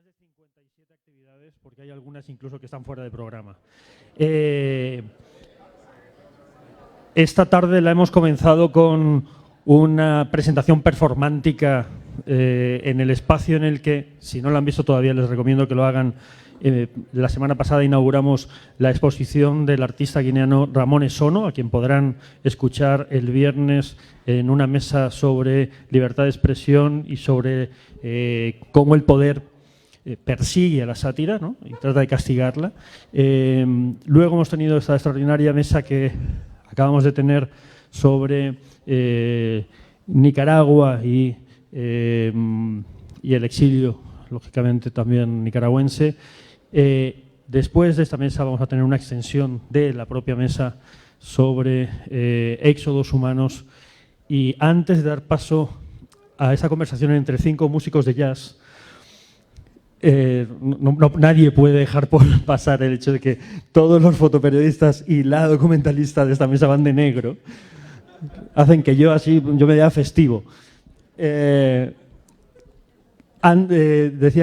de 57 actividades, porque hay algunas incluso que están fuera de programa. Esta tarde la hemos comenzado con una presentación performántica en el espacio en el que, si no lo han visto todavía, les recomiendo que lo hagan. La semana pasada inauguramos la exposición del artista guineano Ramón Esono, a quien podrán escuchar el viernes en una mesa sobre libertad de expresión y sobre cómo el poder persigue a la sátira, ¿no? Y trata de castigarla. Luego hemos tenido esta extraordinaria mesa que acabamos de tener sobre Nicaragua y el exilio, lógicamente también nicaragüense. Después de esta mesa vamos a tener una extensión de la propia mesa sobre éxodos humanos, y antes de dar paso a esa conversación entre 5 músicos de jazz, nadie puede dejar por pasar el hecho de que todos los fotoperiodistas y la documentalista de esta mesa van de negro. Hacen que yo me vea festivo. Decía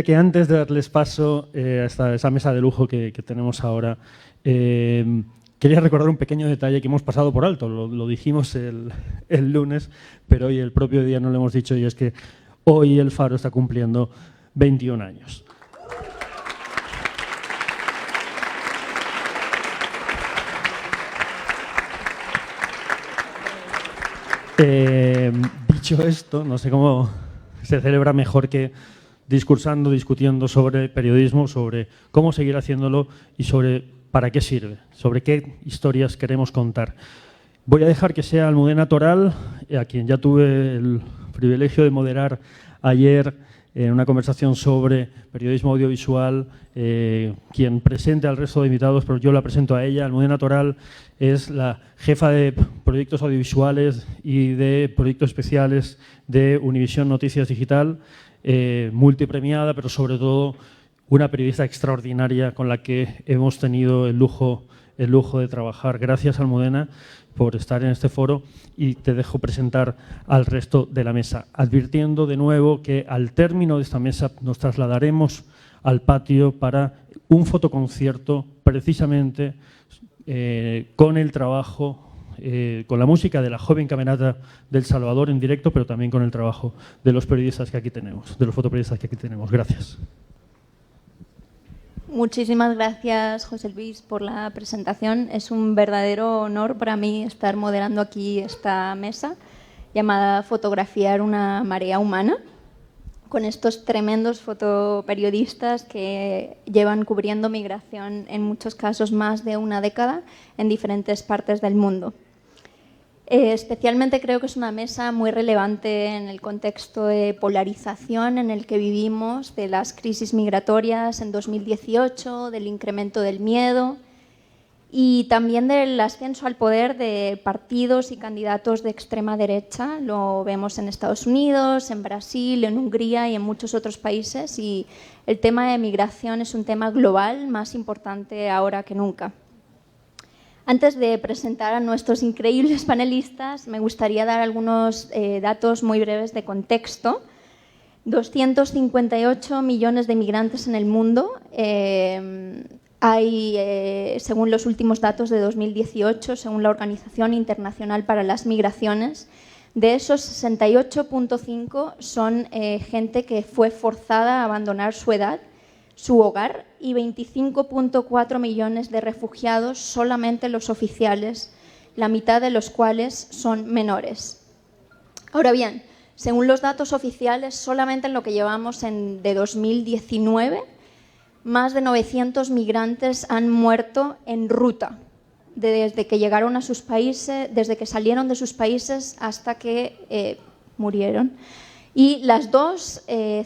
que antes de darles paso a esa mesa de lujo que tenemos ahora, quería recordar un pequeño detalle que hemos pasado por alto. Lo dijimos el lunes, pero hoy el propio día no lo hemos dicho, y es que hoy el Faro está cumpliendo 21 años. Dicho esto, no sé cómo se celebra mejor que discursando, discutiendo sobre periodismo, sobre cómo seguir haciéndolo y sobre para qué sirve, sobre qué historias queremos contar. Voy a dejar que sea Almudena Toral, a quien ya tuve el privilegio de moderar ayer en una conversación sobre periodismo audiovisual, quien presente al resto de invitados, pero yo la presento a ella. Almudena Toral es la jefa de proyectos audiovisuales y de proyectos especiales de Univisión Noticias Digital, multipremiada, pero sobre todo una periodista extraordinaria con la que hemos tenido el lujo de trabajar. Gracias, Almudena, por estar en este foro, y te dejo presentar al resto de la mesa, advirtiendo de nuevo que al término de esta mesa nos trasladaremos al patio para un fotoconcierto precisamente con el trabajo, con la música de la joven camerata del Salvador en directo, pero también con el trabajo de los periodistas que aquí tenemos, de los fotoperiodistas que aquí tenemos. Gracias. Muchísimas gracias, José Luis, por la presentación. Es un verdadero honor para mí estar moderando aquí esta mesa llamada Fotografiar una marea humana, con estos tremendos fotoperiodistas que llevan cubriendo migración en muchos casos más de una década en diferentes partes del mundo. Especialmente creo que es una mesa muy relevante en el contexto de polarización en el que vivimos, de las crisis migratorias en 2018, del incremento del miedo y también del ascenso al poder de partidos y candidatos de extrema derecha. Lo vemos en Estados Unidos, en Brasil, en Hungría y en muchos otros países, y el tema de migración es un tema global más importante ahora que nunca. Antes de presentar a nuestros increíbles panelistas, me gustaría dar algunos datos muy breves de contexto. 258 millones de migrantes en el mundo. Hay, según los últimos datos de 2018, según la Organización Internacional para las Migraciones, de esos 68,5 son gente que fue forzada a abandonar su hogar, y 25,4 millones de refugiados, solamente los oficiales, la mitad de los cuales son menores. Ahora bien, según los datos oficiales, solamente en lo que llevamos de 2019, más de 900 migrantes han muerto en ruta, desde que llegaron a sus países, desde que salieron de sus países hasta que murieron. Y las dos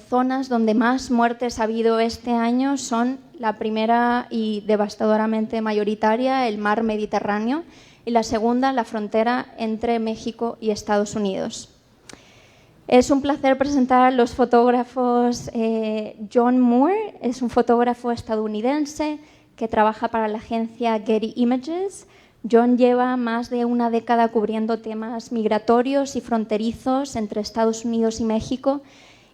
zonas donde más muertes ha habido este año son la primera y devastadoramente mayoritaria, el mar Mediterráneo, y la segunda, la frontera entre México y Estados Unidos. Es un placer presentar a los fotógrafos. John Moore es un fotógrafo estadounidense que trabaja para la agencia Getty Images. John lleva más de una década cubriendo temas migratorios y fronterizos entre Estados Unidos y México,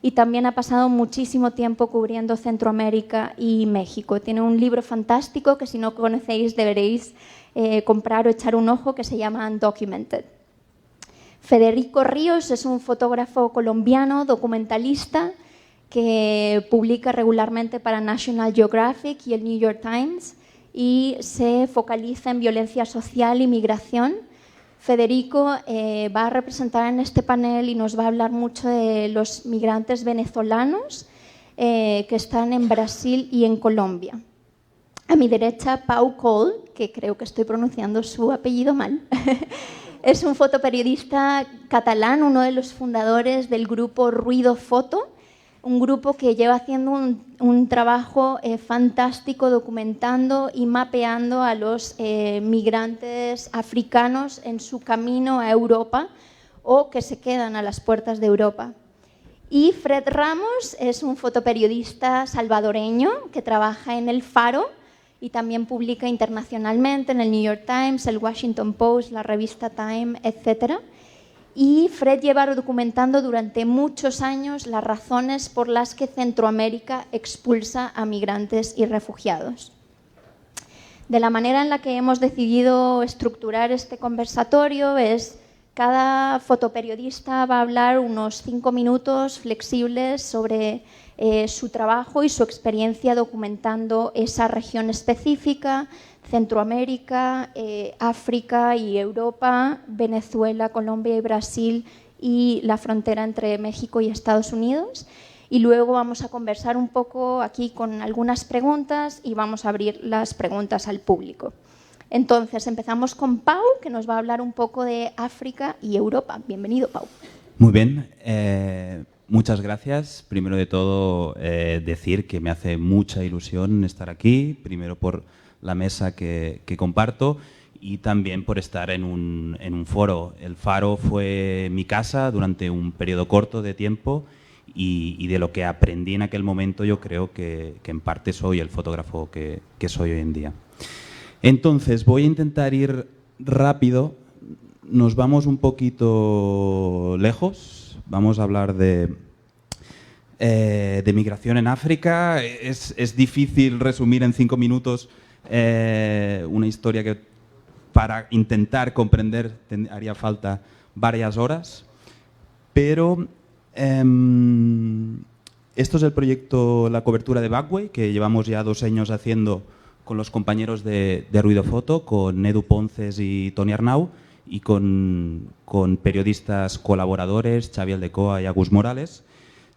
y también ha pasado muchísimo tiempo cubriendo Centroamérica y México. Tiene un libro fantástico que si no conocéis deberéis comprar o echar un ojo, que se llama Undocumented. Federico Ríos es un fotógrafo colombiano, documentalista, que publica regularmente para National Geographic y el New York Times y se focaliza en violencia social y migración. Federico va a representar en este panel y nos va a hablar mucho de los migrantes venezolanos que están en Brasil y en Colombia. A mi derecha, Pau Cole, que creo que estoy pronunciando su apellido mal, es un fotoperiodista catalán, uno de los fundadores del grupo Ruido Foto, un grupo que lleva haciendo un trabajo fantástico documentando y mapeando a los migrantes africanos en su camino a Europa o que se quedan a las puertas de Europa. Y Fred Ramos es un fotoperiodista salvadoreño que trabaja en El Faro y también publica internacionalmente en el New York Times, el Washington Post, la revista Time, etc. Y Fred lleva documentando durante muchos años las razones por las que Centroamérica expulsa a migrantes y refugiados. De la manera en la que hemos decidido estructurar este conversatorio es cada fotoperiodista va a hablar unos 5 minutos flexibles sobre su trabajo y su experiencia documentando esa región específica, Centroamérica, África y Europa, Venezuela, Colombia y Brasil y la frontera entre México y Estados Unidos. Y luego vamos a conversar un poco aquí con algunas preguntas y vamos a abrir las preguntas al público. Entonces empezamos con Pau, que nos va a hablar un poco de África y Europa. Bienvenido, Pau. Muy bien. Muchas gracias. Primero de todo, decir que me hace mucha ilusión estar aquí, primero por la mesa que comparto y también por estar en un foro. El Faro fue mi casa durante un periodo corto de tiempo y de lo que aprendí en aquel momento yo creo que en parte soy el fotógrafo que soy hoy en día. Entonces, voy a intentar ir rápido. Nos vamos un poquito lejos. Vamos a hablar de migración en África. Es difícil resumir en 5 minutos una historia que para intentar comprender haría falta varias horas. Pero esto es el proyecto, la cobertura de Backway, que llevamos ya 2 años haciendo con los compañeros de Ruido Foto, con Edu Ponces y Toni Arnau, y con periodistas colaboradores, Xavi Aldecoa y Agus Morales,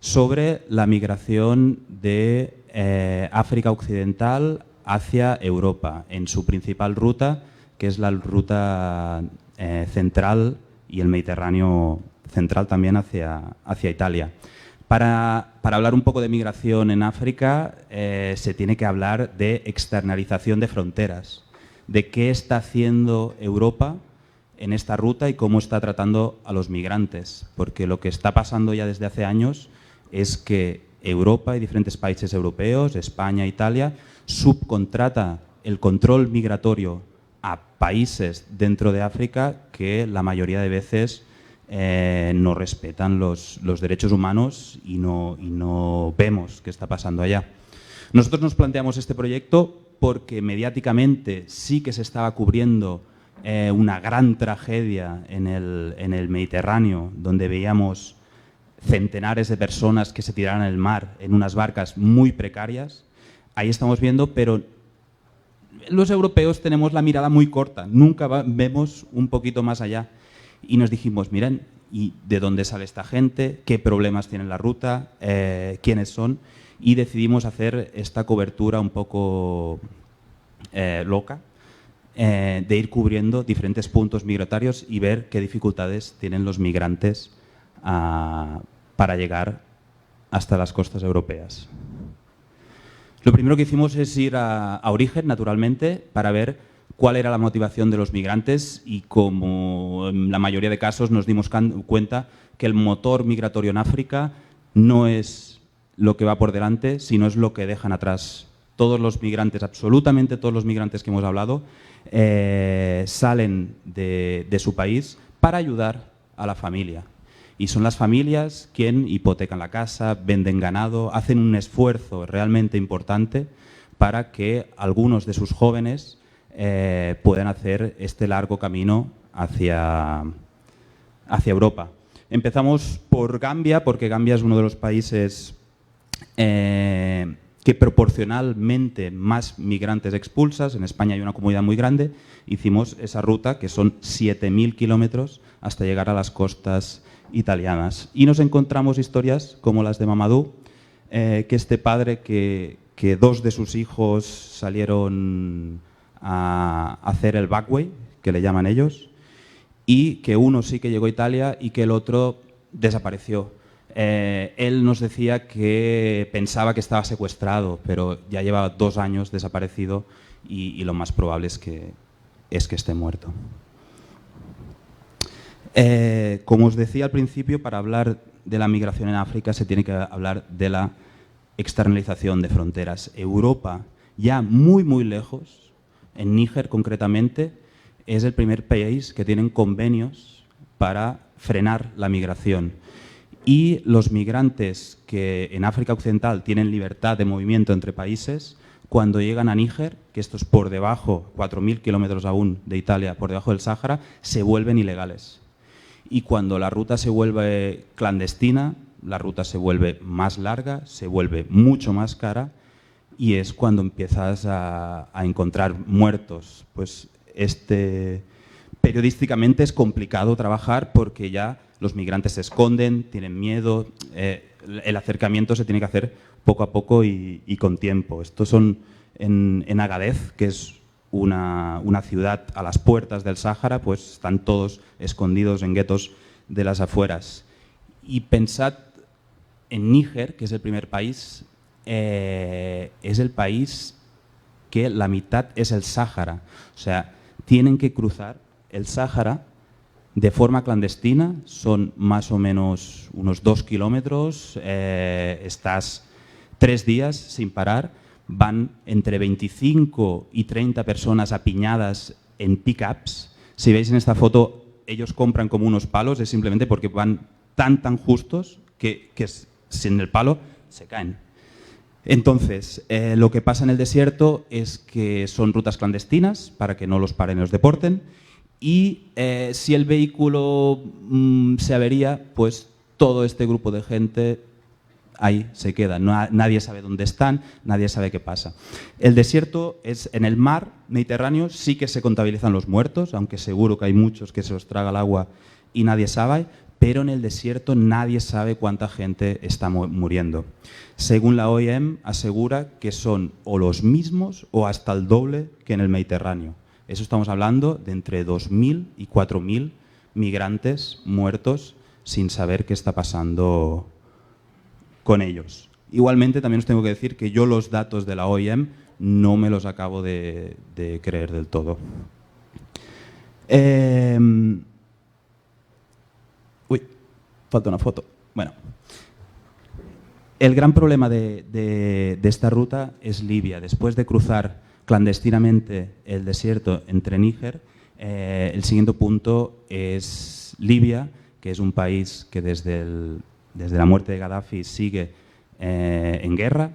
sobre la migración de África Occidental hacia Europa, en su principal ruta, que es la ruta central y el Mediterráneo central también hacia Italia. Para hablar un poco de migración en África, se tiene que hablar de externalización de fronteras, de qué está haciendo Europa en esta ruta y cómo está tratando a los migrantes, porque lo que está pasando ya desde hace años es que Europa y diferentes países europeos, España, Italia, subcontrata el control migratorio a países dentro de África que la mayoría de veces no respetan los derechos humanos y no vemos qué está pasando allá. Nosotros nos planteamos este proyecto porque mediáticamente sí que se estaba cubriendo una gran tragedia en el Mediterráneo, donde veíamos centenares de personas que se tiraran al mar en unas barcas muy precarias. Ahí estamos viendo, pero los europeos tenemos la mirada muy corta, nunca vemos un poquito más allá. Y nos dijimos, miren, ¿y de dónde sale esta gente? ¿Qué problemas tiene la ruta? ¿Quiénes son? Y decidimos hacer esta cobertura un poco loca, de ir cubriendo diferentes puntos migratorios y ver qué dificultades tienen los migrantes para llegar hasta las costas europeas. Lo primero que hicimos es ir a origen, naturalmente, para ver cuál era la motivación de los migrantes y, como en la mayoría de casos, nos dimos cuenta que el motor migratorio en África no es lo que va por delante, sino es lo que dejan atrás. Todos los migrantes, absolutamente todos los migrantes que hemos hablado, salen de su país para ayudar a la familia. Y son las familias quien hipotecan la casa, venden ganado, hacen un esfuerzo realmente importante para que algunos de sus jóvenes puedan hacer este largo camino hacia Europa. Empezamos por Gambia, porque Gambia es uno de los países que proporcionalmente más migrantes expulsas. En España hay una comunidad muy grande. Hicimos esa ruta, que son 7.000 kilómetros, hasta llegar a las costas italianas. Y nos encontramos historias como las de Mamadou, que este padre que 2 de sus hijos salieron a hacer el backway, que le llaman ellos, y que uno sí que llegó a Italia y que el otro desapareció. Él nos decía que pensaba que estaba secuestrado, pero ya lleva 2 años desaparecido y lo más probable es que esté muerto. Como os decía al principio, para hablar de la migración en África se tiene que hablar de la externalización de fronteras. Europa, ya muy muy lejos, en Níger concretamente, es el primer país que tienen convenios para frenar la migración. Y los migrantes que en África Occidental tienen libertad de movimiento entre países, cuando llegan a Níger, que esto es por debajo, 4.000 kilómetros aún de Italia, por debajo del Sáhara, se vuelven ilegales. Y cuando la ruta se vuelve clandestina, la ruta se vuelve más larga, se vuelve mucho más cara, y es cuando empiezas a encontrar muertos. Pues periodísticamente es complicado trabajar porque ya los migrantes se esconden, tienen miedo, el acercamiento se tiene que hacer poco a poco y con tiempo. Estos son en Agadez, que es una ciudad a las puertas del Sáhara, pues están todos escondidos en guetos de las afueras. Y pensad en Níger, que es el primer país, es el país que la mitad es el Sáhara. O sea, tienen que cruzar el Sáhara de forma clandestina, son más o menos unos 2 kilómetros, estás 3 días sin parar, van entre 25 y 30 personas apiñadas en pick-ups. Si veis en esta foto, ellos compran como unos palos, es simplemente porque van tan justos que sin el palo se caen. Entonces, lo que pasa en el desierto es que son rutas clandestinas para que no los paren y los deporten. Y si el vehículo se avería, pues todo este grupo de gente ahí se queda. Nadie sabe dónde están, nadie sabe qué pasa. El desierto es en el mar Mediterráneo, sí que se contabilizan los muertos, aunque seguro que hay muchos que se los traga el agua y nadie sabe, pero en el desierto nadie sabe cuánta gente está muriendo. Según la OIM, asegura que son o los mismos o hasta el doble que en el Mediterráneo. Eso estamos hablando de entre 2.000 y 4.000 migrantes muertos sin saber qué está pasando con ellos. Igualmente, también os tengo que decir que yo los datos de la OIM no me los acabo de creer del todo. Uy, falta una foto. Bueno, el gran problema de esta ruta es Libia. Después de cruzar clandestinamente el desierto entre Níger, el siguiente punto es Libia, que es un país que desde la muerte de Gaddafi sigue en guerra.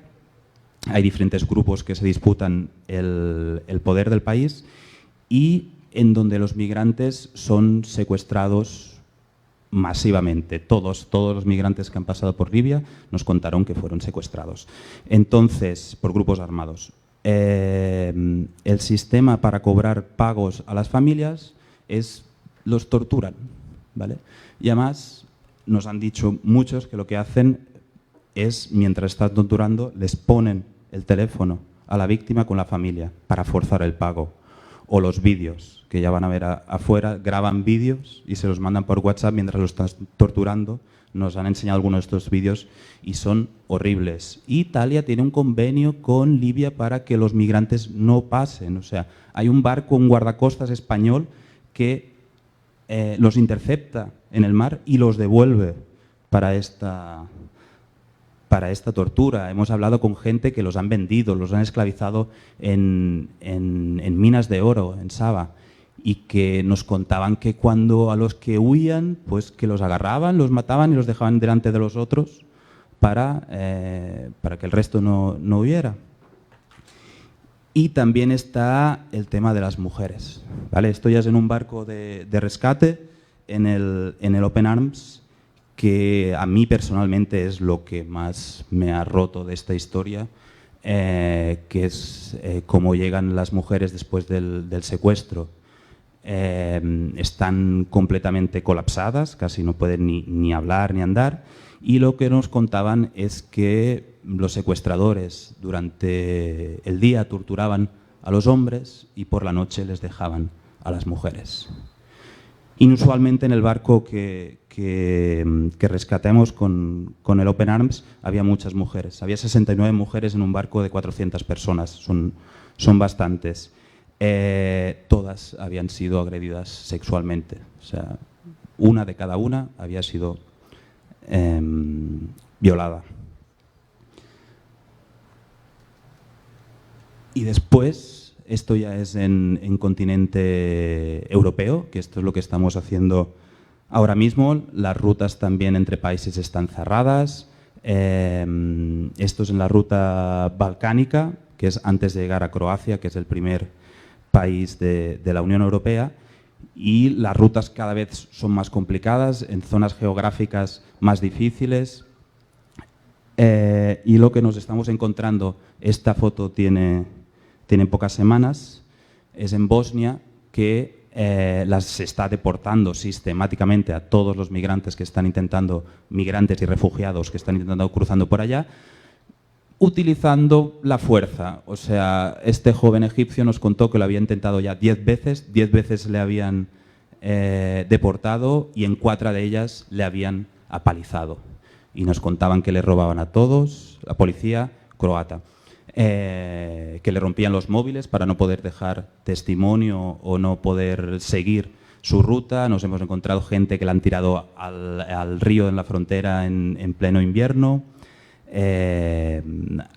Hay diferentes grupos que se disputan el poder del país y en donde los migrantes son secuestrados masivamente. Todos los migrantes que han pasado por Libia nos contaron que fueron secuestrados. Entonces, por grupos armados. El sistema para cobrar pagos a las familias los torturan, ¿vale? Y además nos han dicho muchos que lo que hacen es, mientras están torturando, les ponen el teléfono a la víctima con la familia para forzar el pago. O los vídeos, que ya van a ver afuera, graban vídeos y se los mandan por WhatsApp mientras lo están torturando. Nos han enseñado algunos de estos vídeos y son horribles. Italia tiene un convenio con Libia para que los migrantes no pasen. O sea, hay un barco, un guardacostas español que los intercepta en el mar y los devuelve para esta tortura. Hemos hablado con gente que los han vendido, los han esclavizado en minas de oro, en Saba. y que nos contaban que cuando a los que huían, pues que los agarraban, los mataban y los dejaban delante de los otros para que el resto no huyera. Y también está el tema de las mujeres, ¿vale? Esto ya es en un barco de rescate en el Open Arms, que a mí personalmente es lo que más me ha roto de esta historia, que es cómo llegan las mujeres después del secuestro. Están completamente colapsadas, casi no pueden ni hablar ni andar, y lo que nos contaban es que los secuestradores durante el día torturaban a los hombres y por la noche les dejaban a las mujeres. Inusualmente en el barco que rescatamos con el Open Arms había muchas mujeres, había 69 mujeres en un barco de 400 personas, son bastantes. Todas habían sido agredidas sexualmente, o sea, una de cada una había sido violada. Y después, esto ya es en continente europeo, que esto es lo que estamos haciendo ahora mismo. Las rutas también entre países están cerradas. Esto es en la ruta balcánica, que es antes de llegar a Croacia, que es el primer país de la Unión Europea. Y las rutas cada vez son más complicadas, en zonas geográficas más difíciles. Y lo que nos estamos encontrando, esta foto tiene pocas semanas, es en Bosnia, que las está deportando sistemáticamente a todos los migrantes migrantes y refugiados que están intentando cruzando por allá, utilizando la fuerza. O sea, este joven egipcio nos contó que lo había intentado ya 10 veces le habían deportado y en 4 de ellas le habían apalizado. Y nos contaban que le robaban a todos, la policía croata. Que le rompían los móviles para no poder dejar testimonio o no poder seguir su ruta. Nos hemos encontrado gente que la han tirado al río en la frontera en pleno invierno.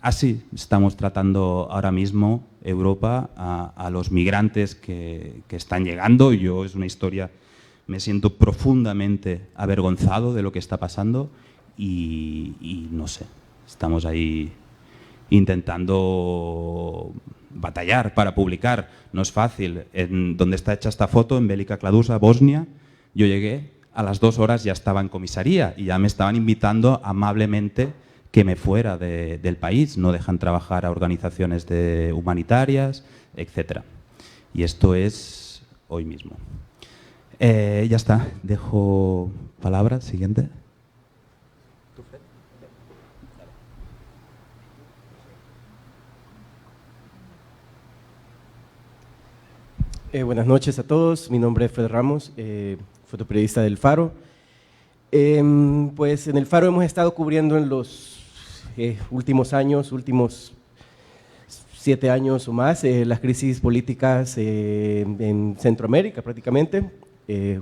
Así estamos tratando ahora mismo Europa a los migrantes que están llegando. Yo es una historia, me siento profundamente avergonzado de lo que está pasando y no sé, estamos ahí intentando batallar para publicar. No es fácil. En donde está hecha esta foto, en Velika Kladuša, Bosnia, yo llegué, a las 2 horas ya estaba en comisaría y ya me estaban invitando amablemente que me fuera del país. No dejan trabajar a organizaciones humanitarias, etc. Y esto es hoy mismo. Ya está. Dejo palabra. Siguiente. Buenas noches a todos, mi nombre es Fred Ramos, fotoperiodista del Faro. Pues en el Faro hemos estado cubriendo en los últimos 7 años o más, las crisis políticas en Centroamérica prácticamente.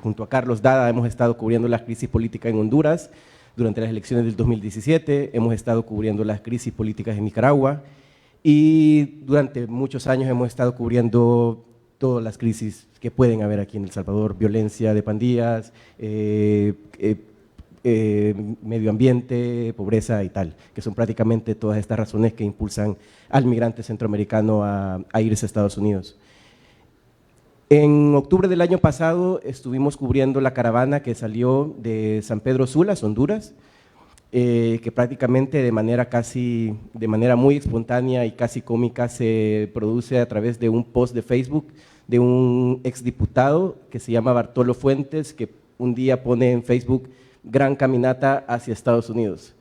Junto a Carlos Dada hemos estado cubriendo las crisis políticas en Honduras durante las elecciones del 2017, hemos estado cubriendo las crisis políticas en Nicaragua y durante muchos años hemos estado cubriendo todas las crisis que pueden haber aquí en El Salvador, violencia de pandillas, medio ambiente, pobreza y tal, que son prácticamente todas estas razones que impulsan al migrante centroamericano a irse a Estados Unidos. En octubre del año pasado estuvimos cubriendo la caravana que salió de San Pedro Sula, Honduras, que prácticamente de manera muy espontánea y casi cómica se produce a través de un post de Facebook de un exdiputado que se llama Bartolo Fuentes, que un día pone en Facebook gran caminata hacia Estados Unidos.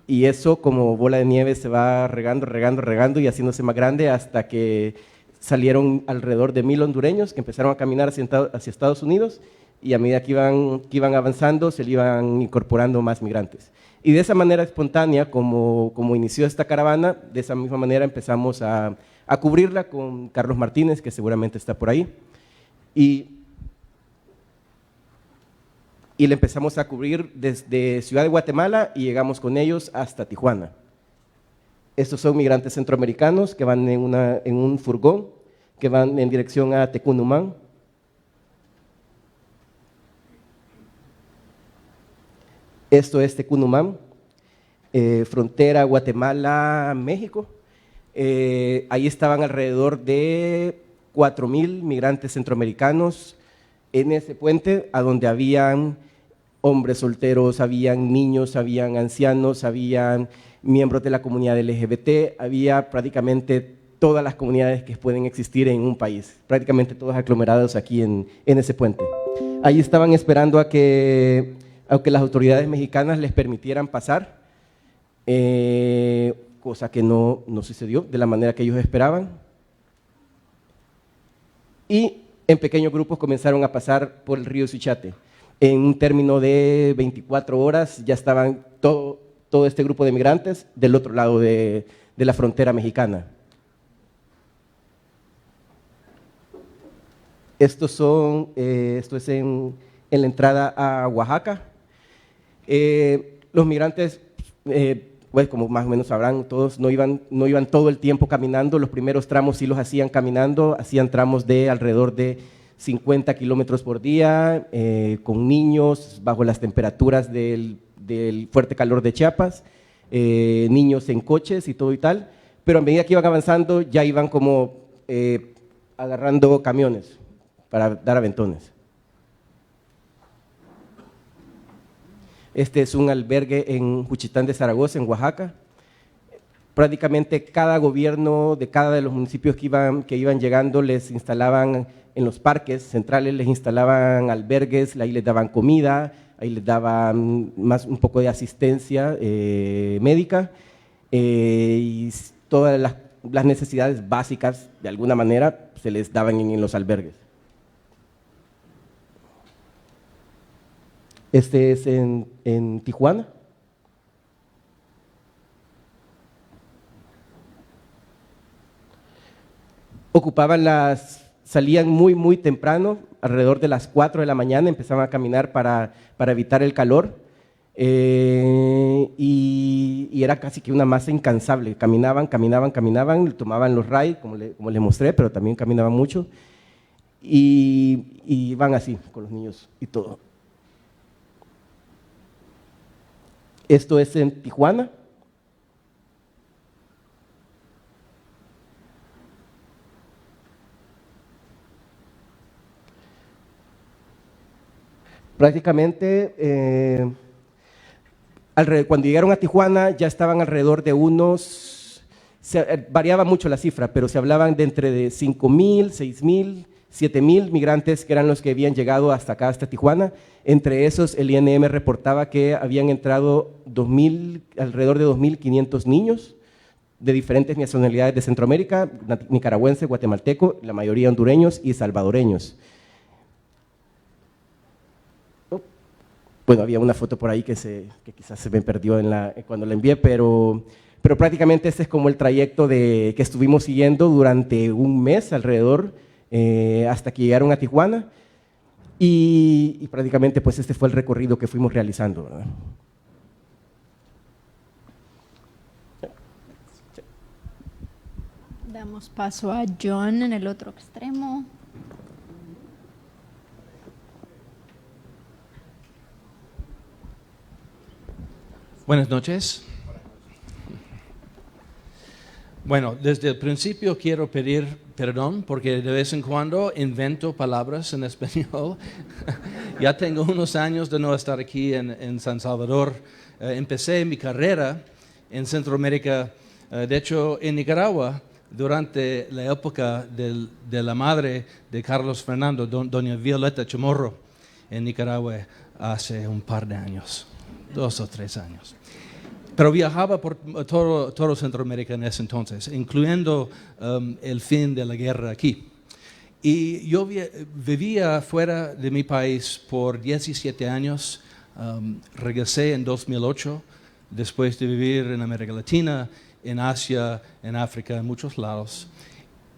Y eso como bola de nieve se va regando y haciéndose más grande hasta que salieron alrededor de 1000 hondureños que empezaron a caminar hacia Estados Unidos y a medida que iban avanzando se le iban incorporando más migrantes. Y de esa manera espontánea, como inició esta caravana, de esa misma manera empezamos a cubrirla con Carlos Martínez, que seguramente está por ahí, y le empezamos a cubrir desde Ciudad de Guatemala y llegamos con ellos hasta Tijuana. Estos son migrantes centroamericanos que van en un furgón, que van en dirección a Tecunumán, Esto es Tecunumán, frontera Guatemala-México. Ahí estaban alrededor de 4,000 migrantes centroamericanos en ese puente, a donde habían hombres solteros, habían niños, habían ancianos, habían miembros de la comunidad LGBT, había prácticamente todas las comunidades que pueden existir en un país, prácticamente todos aglomerados aquí en ese puente. Ahí estaban esperando a que las autoridades mexicanas les permitieran pasar, cosa que no sucedió de la manera que ellos esperaban. Y en pequeños grupos comenzaron a pasar por el río Suchiate. En un término de 24 horas ya estaban todo este grupo de migrantes del otro lado de la frontera mexicana. Esto es en la entrada a Oaxaca. Los migrantes, pues como más o menos sabrán todos, no iban todo el tiempo caminando. Los primeros tramos sí los hacían caminando, hacían tramos de alrededor de 50 kilómetros por día, con niños, bajo las temperaturas del fuerte calor de Chiapas, niños en coches y todo y tal, pero a medida que iban avanzando ya iban como agarrando camiones para dar aventones. Este es un albergue en Juchitán de Zaragoza, en Oaxaca. Prácticamente cada gobierno de cada de los municipios que iban llegando les instalaban en los parques centrales, les instalaban albergues, ahí les daban comida, ahí les daban un poco de asistencia médica y todas las necesidades básicas de alguna manera se les daban en los albergues. Este es en Tijuana. Salían muy temprano, alrededor de las 4 de la mañana, empezaban a caminar para evitar el calor y era casi que una masa incansable. Caminaban, tomaban los rides, como les mostré, pero también caminaban mucho y iban así con los niños y todo. Esto es en Tijuana. Prácticamente, cuando llegaron a Tijuana ya estaban alrededor de variaba mucho la cifra, pero se hablaban de entre 5,000, 6,000, 7,000 migrantes que eran los que habían llegado hasta acá, hasta Tijuana. Entre esos, el INM reportaba que habían entrado alrededor de 2,500 niños de diferentes nacionalidades de Centroamérica, nicaragüense, guatemalteco, la mayoría hondureños y salvadoreños. Bueno, había una foto por ahí que quizás se me perdió cuando la envié, pero prácticamente este es como el trayecto que estuvimos siguiendo durante un mes alrededor, hasta que llegaron a Tijuana y prácticamente pues este fue el recorrido que fuimos realizando, ¿verdad? Damos paso a John en el otro extremo. Buenas noches. Bueno, desde el principio quiero pedir perdón porque de vez en cuando invento palabras en español. Ya tengo unos años de no estar aquí en San Salvador. Empecé mi carrera en Centroamérica, de hecho en Nicaragua, durante la época de la madre de Carlos Fernando, doña Violeta Chamorro, en Nicaragua hace un par de años, 2 o 3 años. Pero viajaba por todo Centroamérica en ese entonces, incluyendo el fin de la guerra aquí. Y yo vivía fuera de mi país por 17 años, regresé en 2008, después de vivir en América Latina, en Asia, en África, en muchos lados.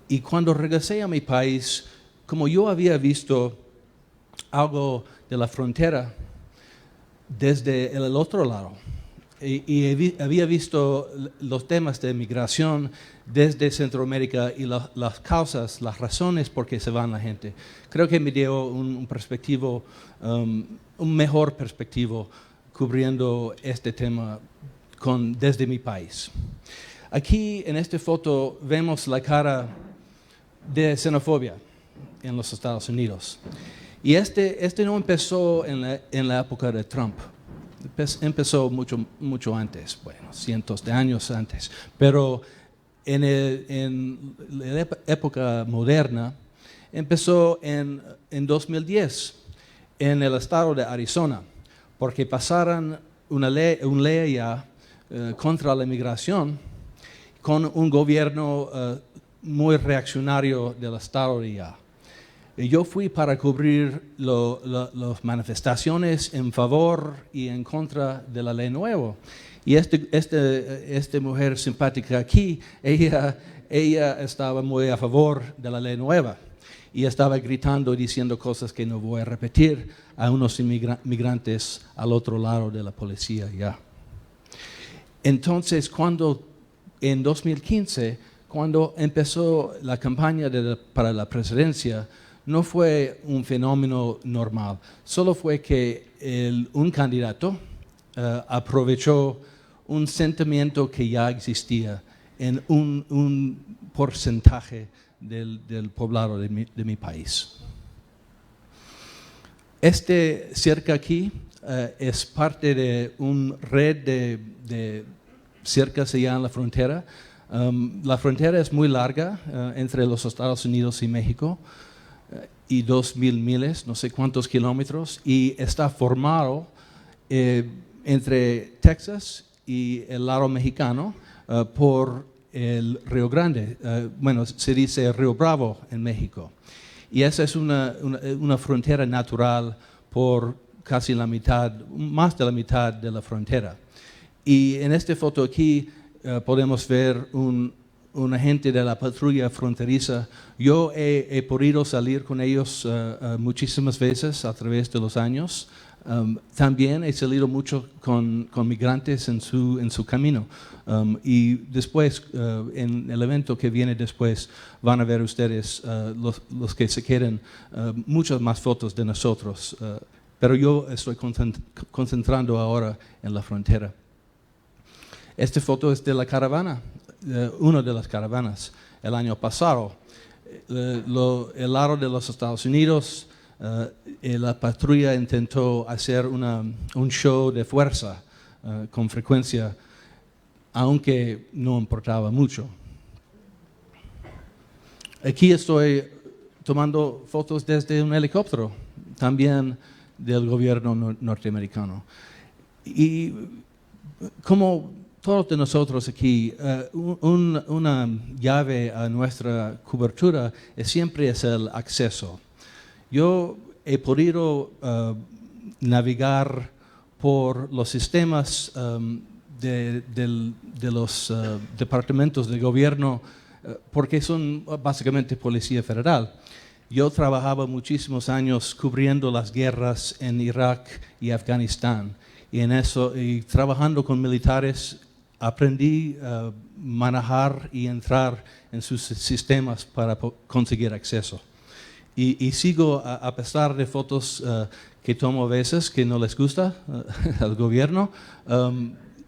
Y cuando regresé a mi país, como yo había visto algo de la frontera desde el otro lado, y había visto los temas de migración desde Centroamérica y las causas, las razones por qué se van la gente. Creo que me dio un mejor perspectivo cubriendo este tema desde mi país. Aquí en esta foto vemos la cara de xenofobia en los Estados Unidos. Y este no empezó en la época de Trump. Empezó mucho antes, bueno, cientos de años antes. Pero en la época moderna empezó en 2010 en el estado de Arizona, porque pasaron una ley ya contra la inmigración con un gobierno muy reaccionario del estado de allá. Y yo fui para cubrir las manifestaciones en favor y en contra de la ley nueva. Y esta mujer simpática aquí, ella estaba muy a favor de la ley nueva. Y estaba gritando y diciendo cosas que no voy a repetir a unos inmigrantes al otro lado de la policía ya. Entonces, en 2015, cuando empezó la campaña para la presidencia, no fue un fenómeno normal. Solo fue que un candidato aprovechó un sentimiento que ya existía en un porcentaje del poblado de mi país. Cerca aquí es parte de una red de cercas allá en la frontera. La frontera es muy larga entre los Estados Unidos y México y 2,000 millas, no sé cuántos kilómetros, y está formado entre Texas y el lado mexicano por el Río Grande, se dice Río Bravo en México. Y esa es una frontera natural por casi la mitad, más de la mitad de la frontera. Y en esta foto aquí podemos ver un agente de la patrulla fronteriza. Yo he podido salir con ellos muchísimas veces a través de los años. También he salido mucho con migrantes en su camino. Y después, en el evento que viene después, van a ver ustedes, los que se queden, muchas más fotos de nosotros. Pero yo estoy concentrando ahora en la frontera. Esta foto es de la caravana, una de las caravanas, el año pasado. El lado de los Estados Unidos, la patrulla intentó hacer un show de fuerza con frecuencia, aunque no importaba mucho. Aquí estoy tomando fotos desde un helicóptero, también del gobierno norteamericano. Y como todos de nosotros aquí, una llave a nuestra cobertura siempre es el acceso. Yo he podido navegar por los sistemas de los departamentos de gobierno porque son básicamente policía federal. Yo trabajaba muchísimos años cubriendo las guerras en Irak y Afganistán y trabajando con militares aprendí a manejar y entrar en sus sistemas para conseguir acceso. Y sigo, a pesar de fotos que tomo a veces que no les gusta al gobierno,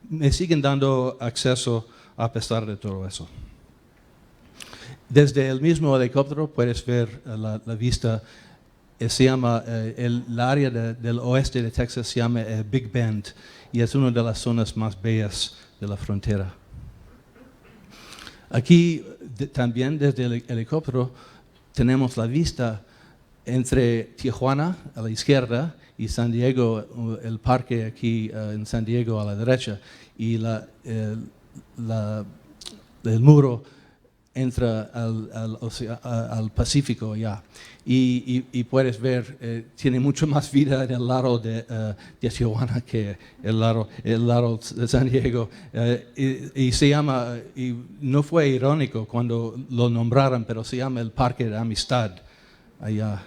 me siguen dando acceso a pesar de todo eso. Desde el mismo helicóptero puedes ver la vista. Se llama, el área del oeste de Texas se llama Big Bend y es una de las zonas más bellas de la frontera. Aquí también desde el helicóptero tenemos la vista entre Tijuana a la izquierda y San Diego, el parque aquí en San Diego a la derecha, y el muro entra al Pacífico ya. Y puedes ver, tiene mucho más vida en el lado de Tijuana que el lado de San Diego. Y se llama, y no fue irónico cuando lo nombraron, pero se llama el Parque de Amistad. Allá,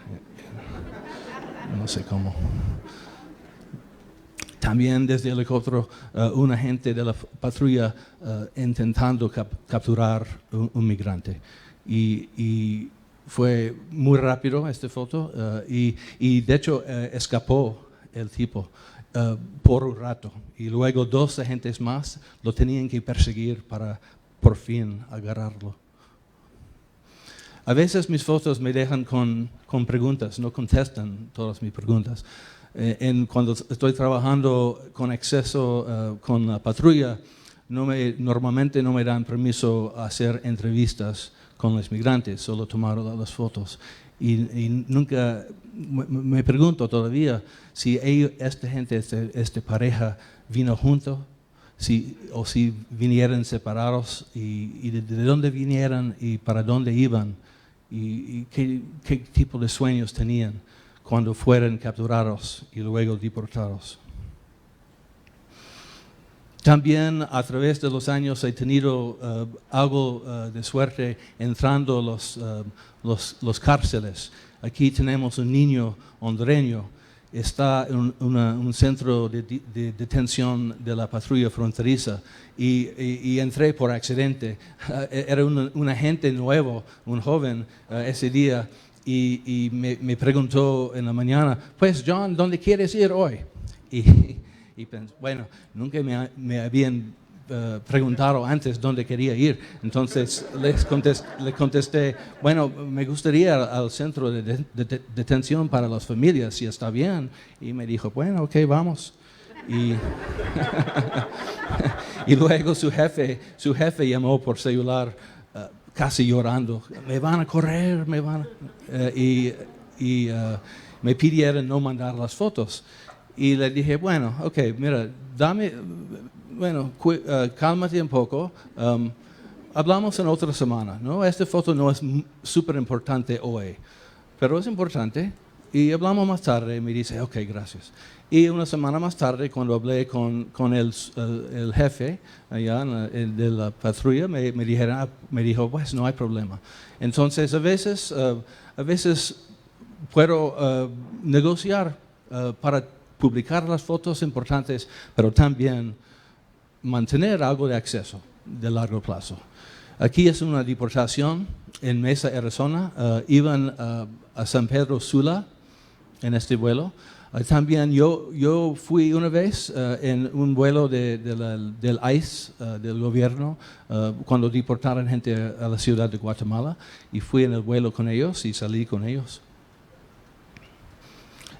no sé cómo. También desde el helicóptero, un agente de la patrulla intentando capturar un migrante. Y fue muy rápido esta foto y de hecho escapó el tipo. por un rato. Y luego 2 agentes más lo tenían que perseguir para por fin agarrarlo. A veces mis fotos me dejan con preguntas, no contestan todas mis preguntas. Cuando estoy trabajando con exceso con la patrulla, normalmente no me dan permiso a hacer entrevistas con los migrantes, solo tomar las fotos. Y nunca me pregunto todavía si esta gente, esta pareja vino juntos, o si vinieron separados, y de dónde vinieron y para dónde iban, y qué tipo de sueños tenían cuando fueron capturados y luego deportados. También a través de los años he tenido algo de suerte entrando a los cárceles. Aquí tenemos un niño hondureño, está en un centro de detención de la patrulla fronteriza y entré por accidente. Era un agente nuevo, un joven ese día, y me preguntó en la mañana, pues John, ¿dónde quieres ir hoy? Y pensé, bueno, nunca me habían preguntado antes dónde quería ir. Entonces le contesté, bueno, me gustaría ir al centro de detención para las familias, si está bien. Y me dijo, bueno, ok, vamos. Y luego su jefe llamó por celular, casi llorando, me van a correr, y me pidieron no mandar las fotos. Y le dije, bueno, ok, mira, cálmate un poco, hablamos en otra semana, ¿no? Esta foto no es súper importante hoy, pero es importante. Y hablamos más tarde, me dice, ok, gracias. Y una semana más tarde, cuando hablé con el jefe allá de la patrulla, me dijo, pues no hay problema. Entonces, a veces puedo negociar para publicar las fotos importantes, pero también mantener algo de acceso de largo plazo. Aquí es una deportación en Mesa, Arizona. Iban a San Pedro Sula en este vuelo. También yo fui una vez en un vuelo del ICE, del gobierno, cuando deportaron gente a la ciudad de Guatemala, y fui en el vuelo con ellos y salí con ellos.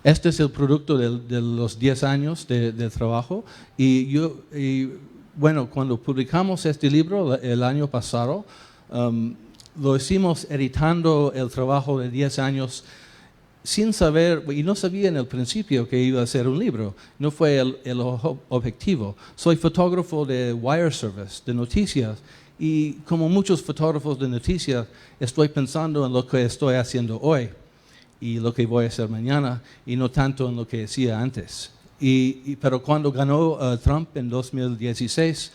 Este es el producto de los 10 años de trabajo. Y bueno, cuando publicamos este libro el año pasado, lo hicimos editando el trabajo de 10 años sin saber, y no sabía en el principio que iba a ser un libro. No fue el objetivo. Soy fotógrafo de wire service, de noticias, y como muchos fotógrafos de noticias, estoy pensando en lo que estoy haciendo hoy y lo que voy a hacer mañana, y no tanto en lo que hacía antes. Pero cuando ganó Trump en 2016,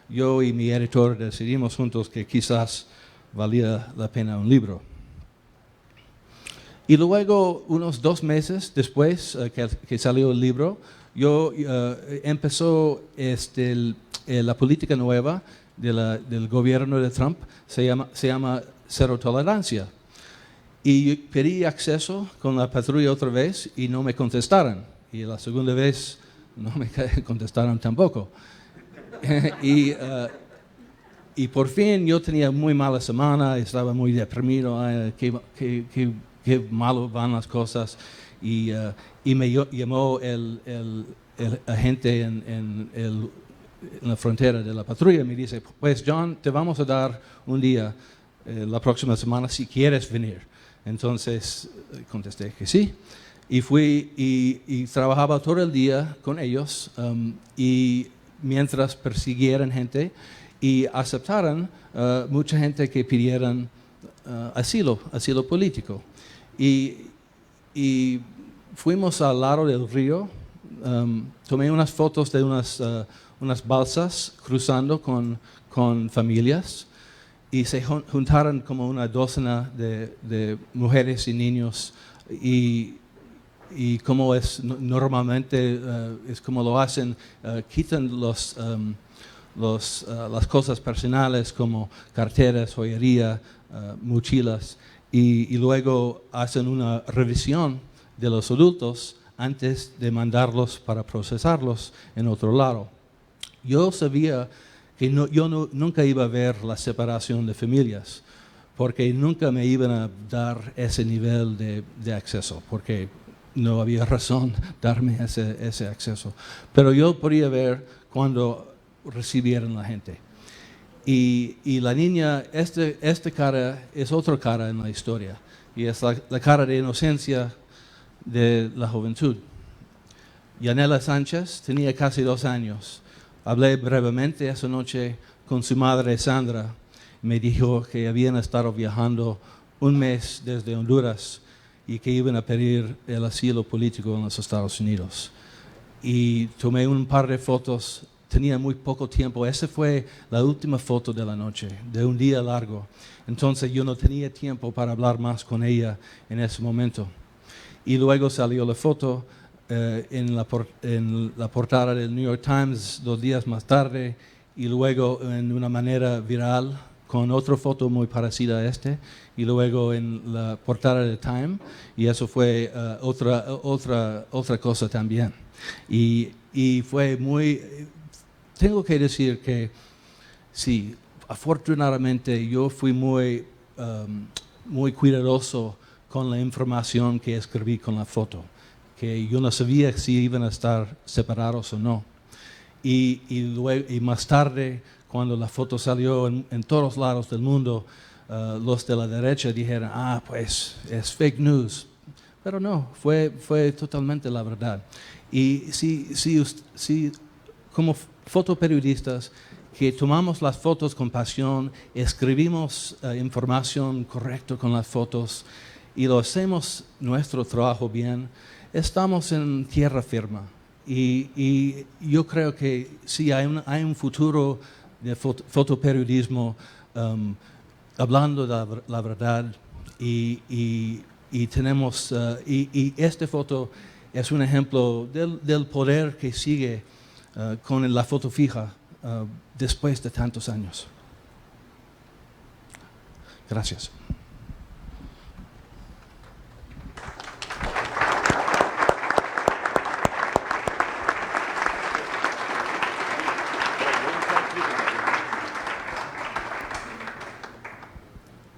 yo y mi editor decidimos juntos que quizás valía la pena un libro. Y luego, unos 2 meses después que salió el libro, empezó la política nueva del gobierno de Trump, se llama Cero Tolerancia. Y pedí acceso con la patrulla otra vez y no me contestaron. Y la segunda vez no me contestaron tampoco. Y por fin yo tenía muy mala semana, estaba muy deprimido, qué malo van las cosas. Y me llamó el agente en la frontera de la patrulla y me dice, pues John, te vamos a dar un día la próxima semana si quieres venir. Entonces contesté que sí, y fui y trabajaba todo el día con ellos, y mientras persiguieran gente y aceptaran mucha gente que pidieran asilo político. Y fuimos al lado del río, tomé unas fotos de unas balsas cruzando con familias, y se juntaron como una docena de mujeres y niños, y como es normalmente, es como lo hacen, quitan las cosas personales como carteras, joyería, mochilas, y luego hacen una revisión de los adultos antes de mandarlos para procesarlos en otro lado. Yo sabía que nunca iba a ver la separación de familias, porque nunca me iban a dar ese nivel de acceso, porque no había razón darme ese acceso. Pero yo podía ver cuando recibieron la gente. Y la niña, esta cara es otra cara en la historia, y es la cara de inocencia de la juventud. Yanela Sánchez tenía casi 2 años. Hablé brevemente esa noche con su madre Sandra. Me dijo que habían estado viajando 1 mes desde Honduras y que iban a pedir el asilo político en los Estados Unidos. Y tomé un par de fotos, tenía muy poco tiempo. Esa fue la última foto de la noche, de un día largo. Entonces yo no tenía tiempo para hablar más con ella en ese momento. Y luego salió la foto en la portada del New York Times 2 días más tarde, y luego en una manera viral con otra foto muy parecida a y luego en la portada de Time, y eso fue otra cosa también. Y fue muy... Tengo que decir que sí, afortunadamente yo fui muy cuidadoso con la información que escribí con la foto, que yo no sabía si iban a estar separados o no. Y más tarde, cuando la foto salió en todos lados del mundo, los de la derecha dijeron, pues es fake news. Pero no, fue totalmente la verdad. Y si como fotoperiodistas que tomamos las fotos con pasión, escribimos información correcta con las fotos y lo hacemos nuestro trabajo bien, estamos en tierra firme. Y yo creo que sí hay un futuro de fotoperiodismo hablando de la verdad, y tenemos y esta foto es un ejemplo del poder que sigue con la foto fija después de tantos años. Gracias.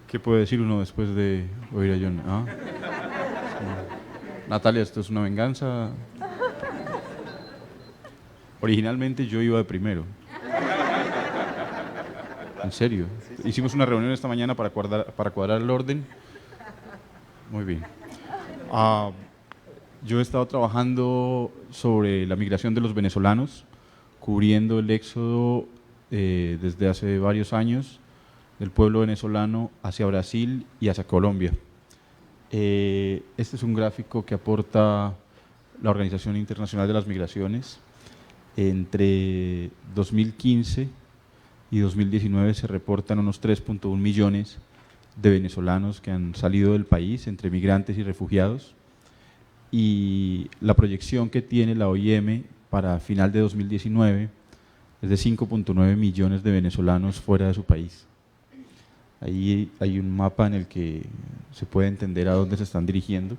¿Qué puede decir uno después de oír a John? ¿Ah? Sí. Natalia, ¿esto es una venganza? Originalmente yo iba de primero. ¿En serio? Hicimos una reunión esta mañana para cuadrar el orden. Muy bien. Yo he estado trabajando sobre la migración de los venezolanos, cubriendo el éxodo desde hace varios años del pueblo venezolano hacia Brasil y hacia Colombia. Este es un gráfico que aporta la Organización Internacional de las Migraciones. Entre 2015 y 2019 se reportan unos 3.1 millones de venezolanos que han salido del país, entre migrantes y refugiados, y la proyección que tiene la OIM para final de 2019 es de 5.9 millones de venezolanos fuera de su país. Ahí hay un mapa en el que se puede entender a dónde se están dirigiendo,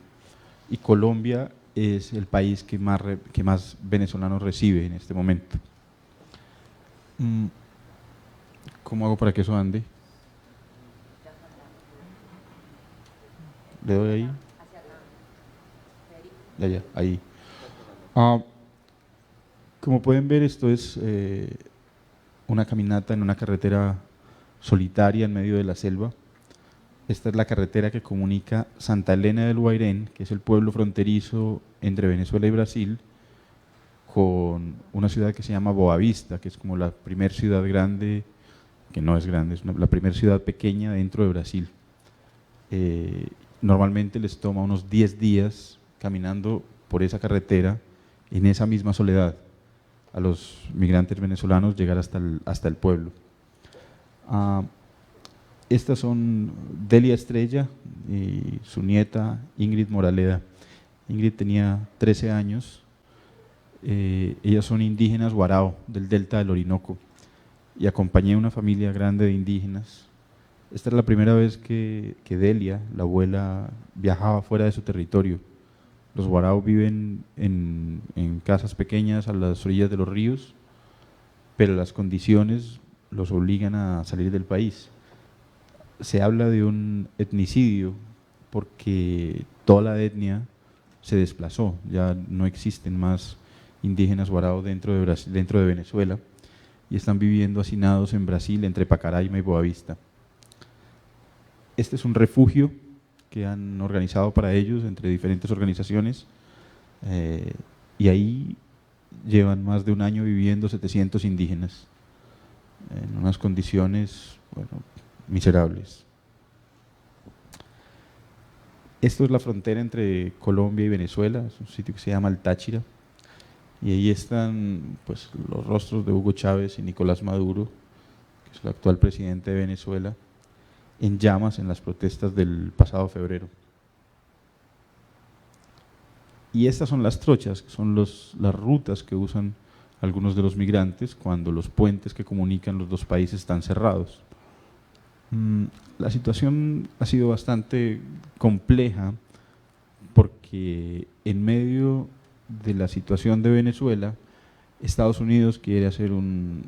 y Colombia es el país que más venezolanos recibe en este momento. ¿Cómo hago para que eso ande? ¿Le doy ahí? Ya, ahí. Como pueden ver, esto es una caminata en una carretera solitaria en medio de la selva. Esta es la carretera que comunica Santa Elena del Guairén, que es el pueblo fronterizo entre Venezuela y Brasil, con una ciudad que se llama Boavista, que es como la primera ciudad grande, que no es grande, es la primera ciudad pequeña dentro de Brasil. Normalmente les toma unos 10 días caminando por esa carretera, en esa misma soledad, a los migrantes venezolanos llegar hasta el pueblo. Estas son Delia Estrella y su nieta Ingrid Moraleda. Ingrid tenía 13 años. Ellas son indígenas Guarao, del delta del Orinoco, y acompañé a una familia grande de indígenas. Esta era la primera vez que Delia, la abuela, viajaba fuera de su territorio. Los warao viven en casas pequeñas a las orillas de los ríos, pero las condiciones los obligan a salir del país. Se habla de un etnicidio porque toda la etnia se desplazó, ya no existen más indígenas warao dentro de Venezuela, y están viviendo hacinados en Brasil entre Pacaraima y Boavista. Este es un refugio que han organizado para ellos entre diferentes organizaciones, y ahí llevan más de un año viviendo 700 indígenas en unas condiciones, bueno, miserables. Esto es la frontera entre Colombia y Venezuela, es un sitio que se llama El Táchira, y ahí están pues, los rostros de Hugo Chávez y Nicolás Maduro, que es el actual presidente de Venezuela, en llamas en las protestas del pasado febrero. Y estas son las trochas, que son las rutas que usan algunos de los migrantes cuando los puentes que comunican los dos países están cerrados. La situación ha sido bastante compleja porque en medio de la situación de Venezuela, Estados Unidos quiere hacer un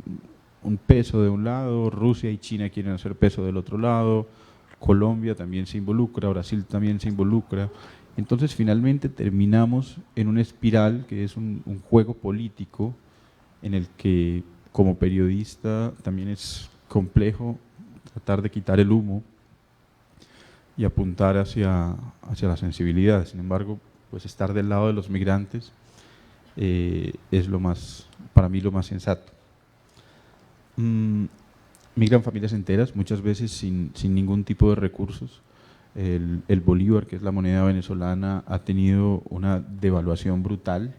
peso de un lado, Rusia y China quieren hacer peso del otro lado, Colombia también se involucra, Brasil también se involucra. Entonces finalmente terminamos en una espiral que es un juego político en el que como periodista también es complejo tratar de quitar el humo y apuntar hacia la sensibilidad. Sin embargo, pues estar del lado de los migrantes es para mí lo más sensato. Migran familias enteras, muchas veces sin ningún tipo de recursos. El bolívar, que es la moneda venezolana, ha tenido una devaluación brutal,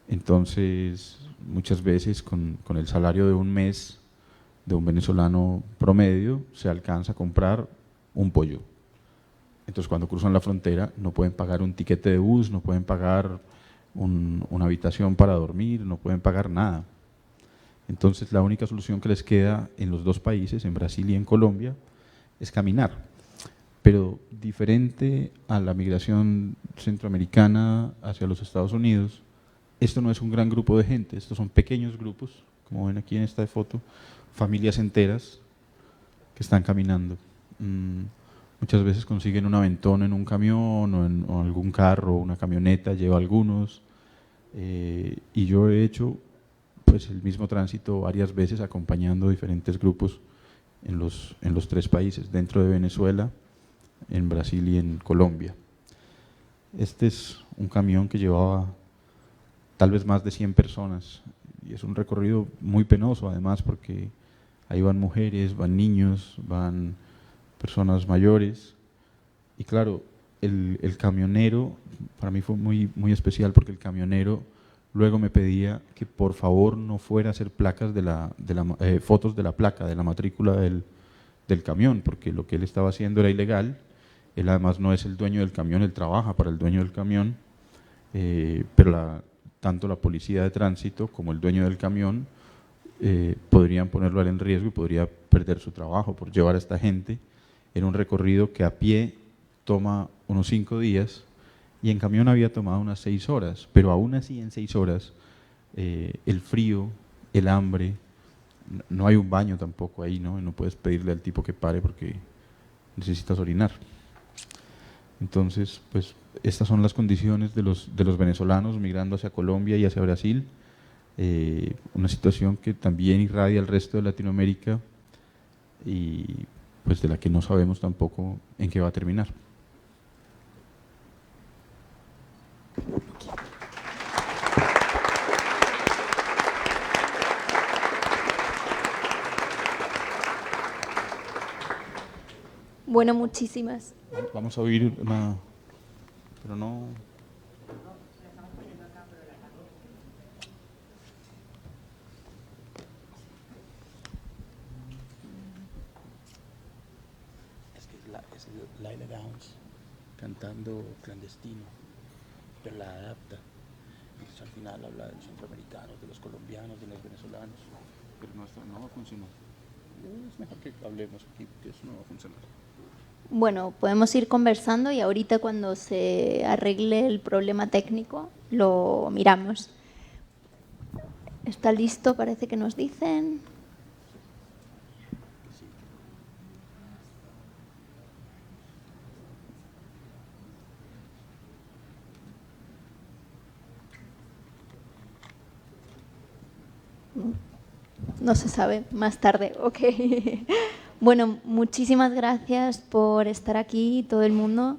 entonces muchas veces con el salario de un mes de un venezolano promedio se alcanza a comprar un pollo. Entonces cuando cruzan la frontera no pueden pagar un tiquete de bus, no pueden pagar una habitación para dormir, no pueden pagar nada. Entonces la única solución que les queda en los dos países, en Brasil y en Colombia, es caminar. Pero diferente a la migración centroamericana hacia los Estados Unidos, esto no es un gran grupo de gente, estos son pequeños grupos, como ven aquí en esta foto, familias enteras que están caminando. Muchas veces consiguen un aventón en un camión o algún carro, una camioneta, lleva algunos, y yo he hecho pues, el mismo tránsito varias veces acompañando diferentes grupos en los tres países, dentro de Venezuela, en Brasil y en Colombia. Este es un camión que llevaba tal vez más de 100 personas y es un recorrido muy penoso además porque ahí van mujeres, van niños, van personas mayores y claro, el camionero para mí fue muy, muy especial porque el camionero luego me pedía que por favor no fuera a hacer placas fotos de la placa, de la matrícula del camión, porque lo que él estaba haciendo era ilegal. Él además no es el dueño del camión, él trabaja para el dueño del camión, pero tanto la policía de tránsito como el dueño del camión podrían ponerlo a él en riesgo y podría perder su trabajo por llevar a esta gente en un recorrido que a pie toma unos 5 días y en camión había tomado unas 6 horas, pero aún así en 6 horas el frío, el hambre, no hay un baño tampoco ahí, no puedes pedirle al tipo que pare porque necesitas orinar. Entonces, pues estas son las condiciones de los venezolanos migrando hacia Colombia y hacia Brasil, una situación que también irradia al resto de Latinoamérica y pues de la que no sabemos tampoco en qué va a terminar. Bueno, muchísimas. Vamos a oír una, pero no. Es Laila Downs cantando Clandestino, pero la adapta. Entonces al final habla de los centroamericanos, de los colombianos, de los venezolanos, pero no va a funcionar. Es mejor que hablemos aquí, porque eso no va a funcionar. Bueno, podemos ir conversando y ahorita cuando se arregle el problema técnico lo miramos. ¿Está listo? Parece que nos dicen. No se sabe, más tarde, ok. Bueno, muchísimas gracias por estar aquí, todo el mundo,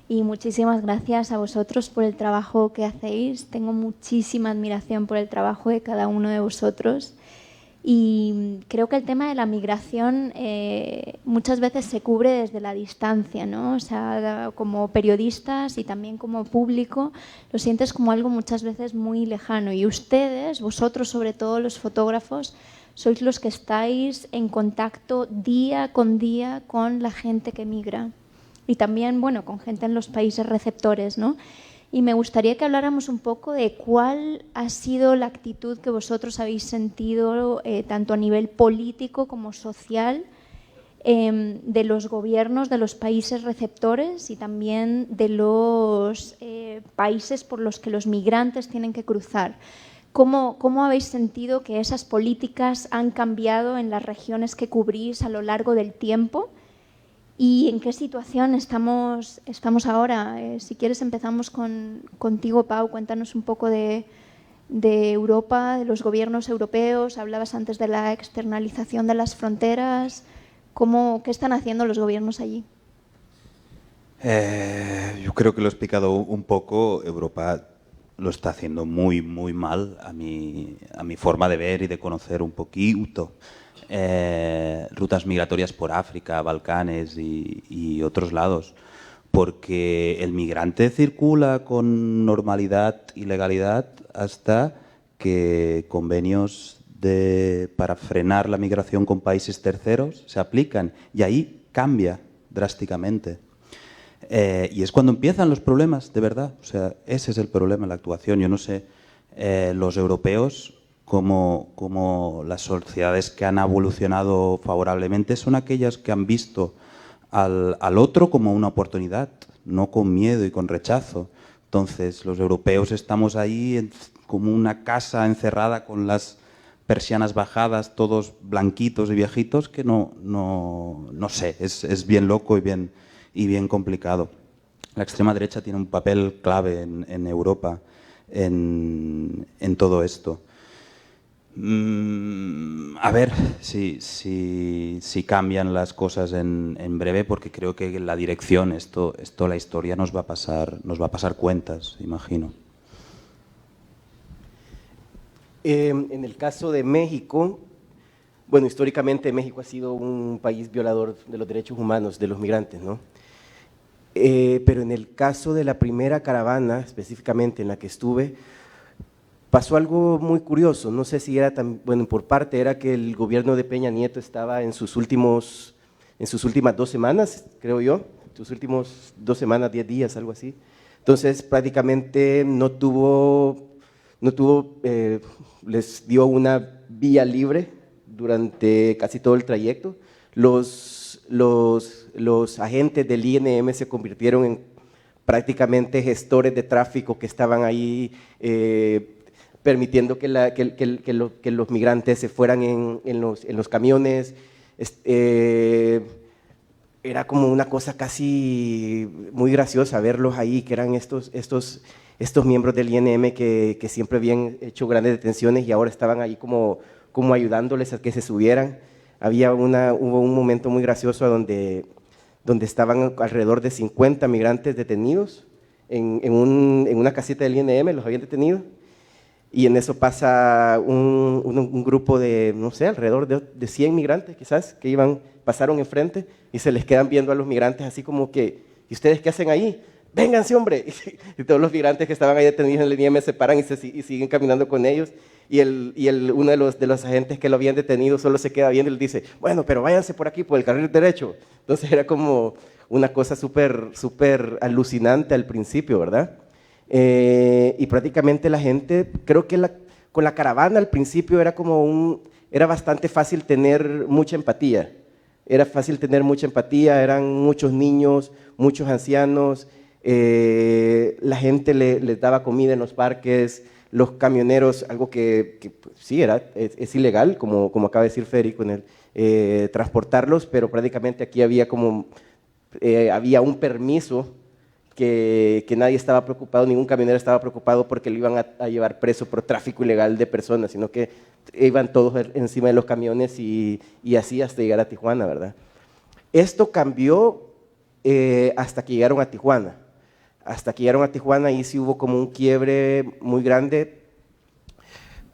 y muchísimas gracias a vosotros por el trabajo que hacéis. Tengo muchísima admiración por el trabajo de cada uno de vosotros y creo que el tema de la migración muchas veces se cubre desde la distancia, ¿no? O sea, como periodistas y también como público, lo sientes como algo muchas veces muy lejano. Y ustedes, vosotros sobre todo los fotógrafos, sois los que estáis en contacto día con la gente que migra y también, bueno, con gente en los países receptores, ¿no? Y me gustaría que habláramos un poco de cuál ha sido la actitud que vosotros habéis sentido, tanto a nivel político como social, de los gobiernos de los países receptores y también de los países por los que los migrantes tienen que cruzar. ¿Cómo habéis sentido que esas políticas han cambiado en las regiones que cubrís a lo largo del tiempo? ¿Y en qué situación estamos ahora? Si quieres empezamos contigo, Pau. Cuéntanos un poco de Europa, de los gobiernos europeos. Hablabas antes de la externalización de las fronteras. ¿Qué están haciendo los gobiernos allí? Yo creo que lo he explicado un poco. Europa lo está haciendo muy, muy mal a mi forma de ver y de conocer un poquito. Rutas migratorias por África, Balcanes y otros lados, porque el migrante circula con normalidad y legalidad hasta que convenios para frenar la migración con países terceros se aplican y ahí cambia drásticamente. Y es cuando empiezan los problemas, de verdad. O sea, ese es el problema, la actuación. Yo no sé, los europeos, como las sociedades que han evolucionado favorablemente, son aquellas que han visto al otro como una oportunidad, no con miedo y con rechazo. Entonces, los europeos estamos ahí como una casa encerrada con las persianas bajadas, todos blanquitos y viejitos, que no sé, es bien loco y bien complicado. La extrema derecha tiene un papel clave en Europa en todo esto. A ver si cambian las cosas en breve, porque creo que la dirección, esto la historia nos va a pasar cuentas, imagino. En el caso de México, bueno, históricamente México ha sido un país violador de los derechos humanos de los migrantes, ¿no? Pero en el caso de la primera caravana, específicamente en la que estuve, pasó algo muy curioso. No sé si era tan, bueno, por parte era que el gobierno de Peña Nieto estaba en sus últimas 2 semanas, creo yo, sus últimos 2 semanas, 10 días, algo así. Entonces prácticamente no tuvo, les dio una vía libre durante casi todo el trayecto. Los agentes del INM se convirtieron en prácticamente gestores de tráfico que estaban ahí permitiendo que los migrantes se fueran en los camiones. Era como una cosa casi muy graciosa verlos ahí, que eran estos miembros del INM que siempre habían hecho grandes detenciones y ahora estaban ahí como ayudándoles a que se subieran. Hubo un momento muy gracioso donde estaban alrededor de 50 migrantes detenidos en una caseta del INM, los habían detenido, y en eso pasa un grupo de, no sé, alrededor de 100 migrantes quizás, que pasaron enfrente y se les quedan viendo a los migrantes así como que, ¿y ustedes qué hacen ahí? ¡Vénganse, hombre! Y todos los migrantes que estaban ahí detenidos en el INM se paran y siguen caminando con ellos. Y uno de los agentes que lo habían detenido solo se queda viendo y le dice, bueno, pero váyanse por aquí, por el carril derecho. Entonces era como una cosa súper alucinante al principio, ¿verdad? Y prácticamente la gente, creo que con la caravana al principio era bastante fácil tener mucha empatía, Era fácil tener mucha empatía, eran muchos niños, muchos ancianos, la gente les daba comida en los parques, los camioneros, algo que pues, sí, es ilegal, como acaba de decir Federico, transportarlos, pero prácticamente aquí había había un permiso que nadie estaba preocupado, ningún camionero estaba preocupado porque lo iban a llevar preso por tráfico ilegal de personas, sino que iban todos encima de los camiones y así hasta llegar a Tijuana, ¿verdad? Esto cambió hasta que llegaron a Tijuana. Hasta que llegaron a Tijuana, ahí sí hubo como un quiebre muy grande,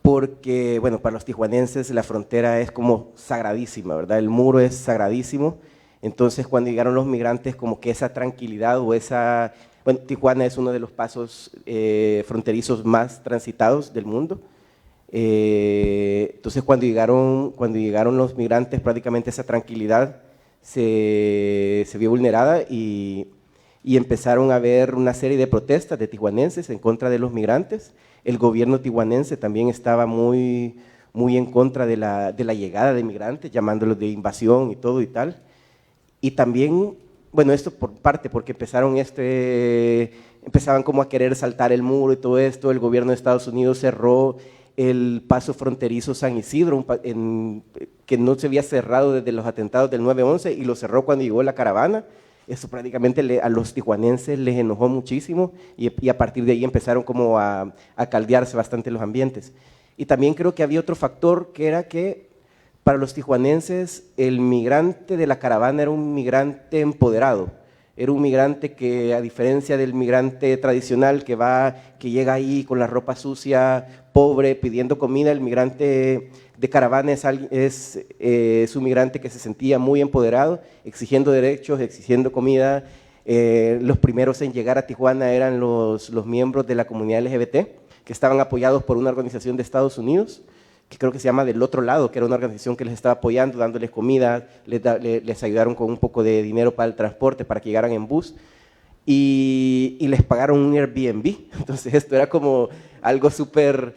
porque, bueno, para los tijuanenses la frontera es como sagradísima, ¿verdad? El muro es sagradísimo, entonces cuando llegaron los migrantes, como que esa tranquilidad o esa… Bueno, Tijuana es uno de los pasos fronterizos más transitados del mundo, entonces cuando llegaron los migrantes, prácticamente esa tranquilidad se vio vulnerada y empezaron a haber una serie de protestas de tijuanenses en contra de los migrantes. El gobierno tijuanense también estaba muy en contra de la llegada de migrantes, llamándolos de invasión y todo y tal. Y también, bueno, esto por parte, porque empezaban como a querer saltar el muro y todo esto. El gobierno de Estados Unidos cerró el paso fronterizo San Isidro, que no se había cerrado desde los atentados del 9/11 y lo cerró cuando llegó la caravana. Eso prácticamente a los tijuanenses les enojó muchísimo y a partir de ahí empezaron como a caldearse bastante los ambientes. Y también creo que había otro factor que era que para los tijuanenses el migrante de la caravana era un migrante empoderado, era un migrante que, a diferencia del migrante tradicional que llega ahí con la ropa sucia, pobre, pidiendo comida, el migrante de caravana es un migrante que se sentía muy empoderado, exigiendo derechos, exigiendo comida. Los primeros en llegar a Tijuana eran los miembros de la comunidad LGBT, que estaban apoyados por una organización de Estados Unidos, que creo que se llama Del Otro Lado, que era una organización que les estaba apoyando, dándoles comida, les ayudaron con un poco de dinero para el transporte, para que llegaran en bus, y les pagaron un Airbnb. Entonces esto era como algo súper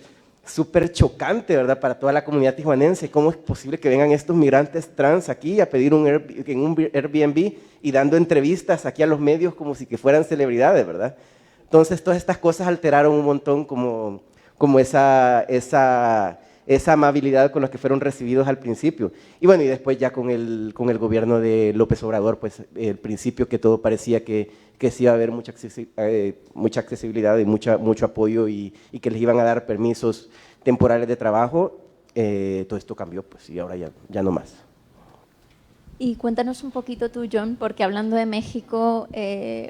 chocante, ¿verdad?, para toda la comunidad tijuanense. ¿Cómo es posible que vengan estos migrantes trans aquí a pedir un Airbnb y dando entrevistas aquí a los medios como si que fueran celebridades, ¿verdad? Entonces todas estas cosas alteraron un montón como esa amabilidad con la que fueron recibidos al principio. Y bueno, y después ya con el gobierno de López Obrador, pues al principio que todo parecía que sí iba a haber mucha accesibilidad y mucho apoyo y que les iban a dar permisos temporales de trabajo, todo esto cambió, pues, y ahora ya no más. Y cuéntanos un poquito tú, John, porque hablando de México,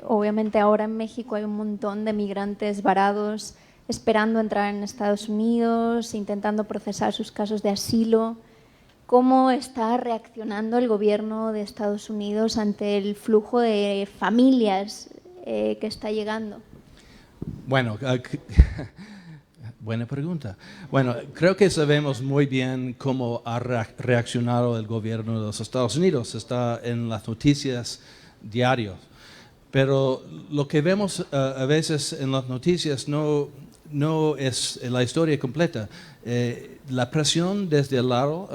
obviamente ahora en México hay un montón de migrantes varados esperando entrar en Estados Unidos, intentando procesar sus casos de asilo. ¿Cómo está reaccionando el gobierno de Estados Unidos ante el flujo de familias que está llegando? Bueno, buena pregunta. Bueno, creo que sabemos muy bien cómo ha reaccionado el gobierno de los Estados Unidos. Está en las noticias diarios. Pero lo que vemos a veces en las noticias no es la historia completa. La presión desde el lado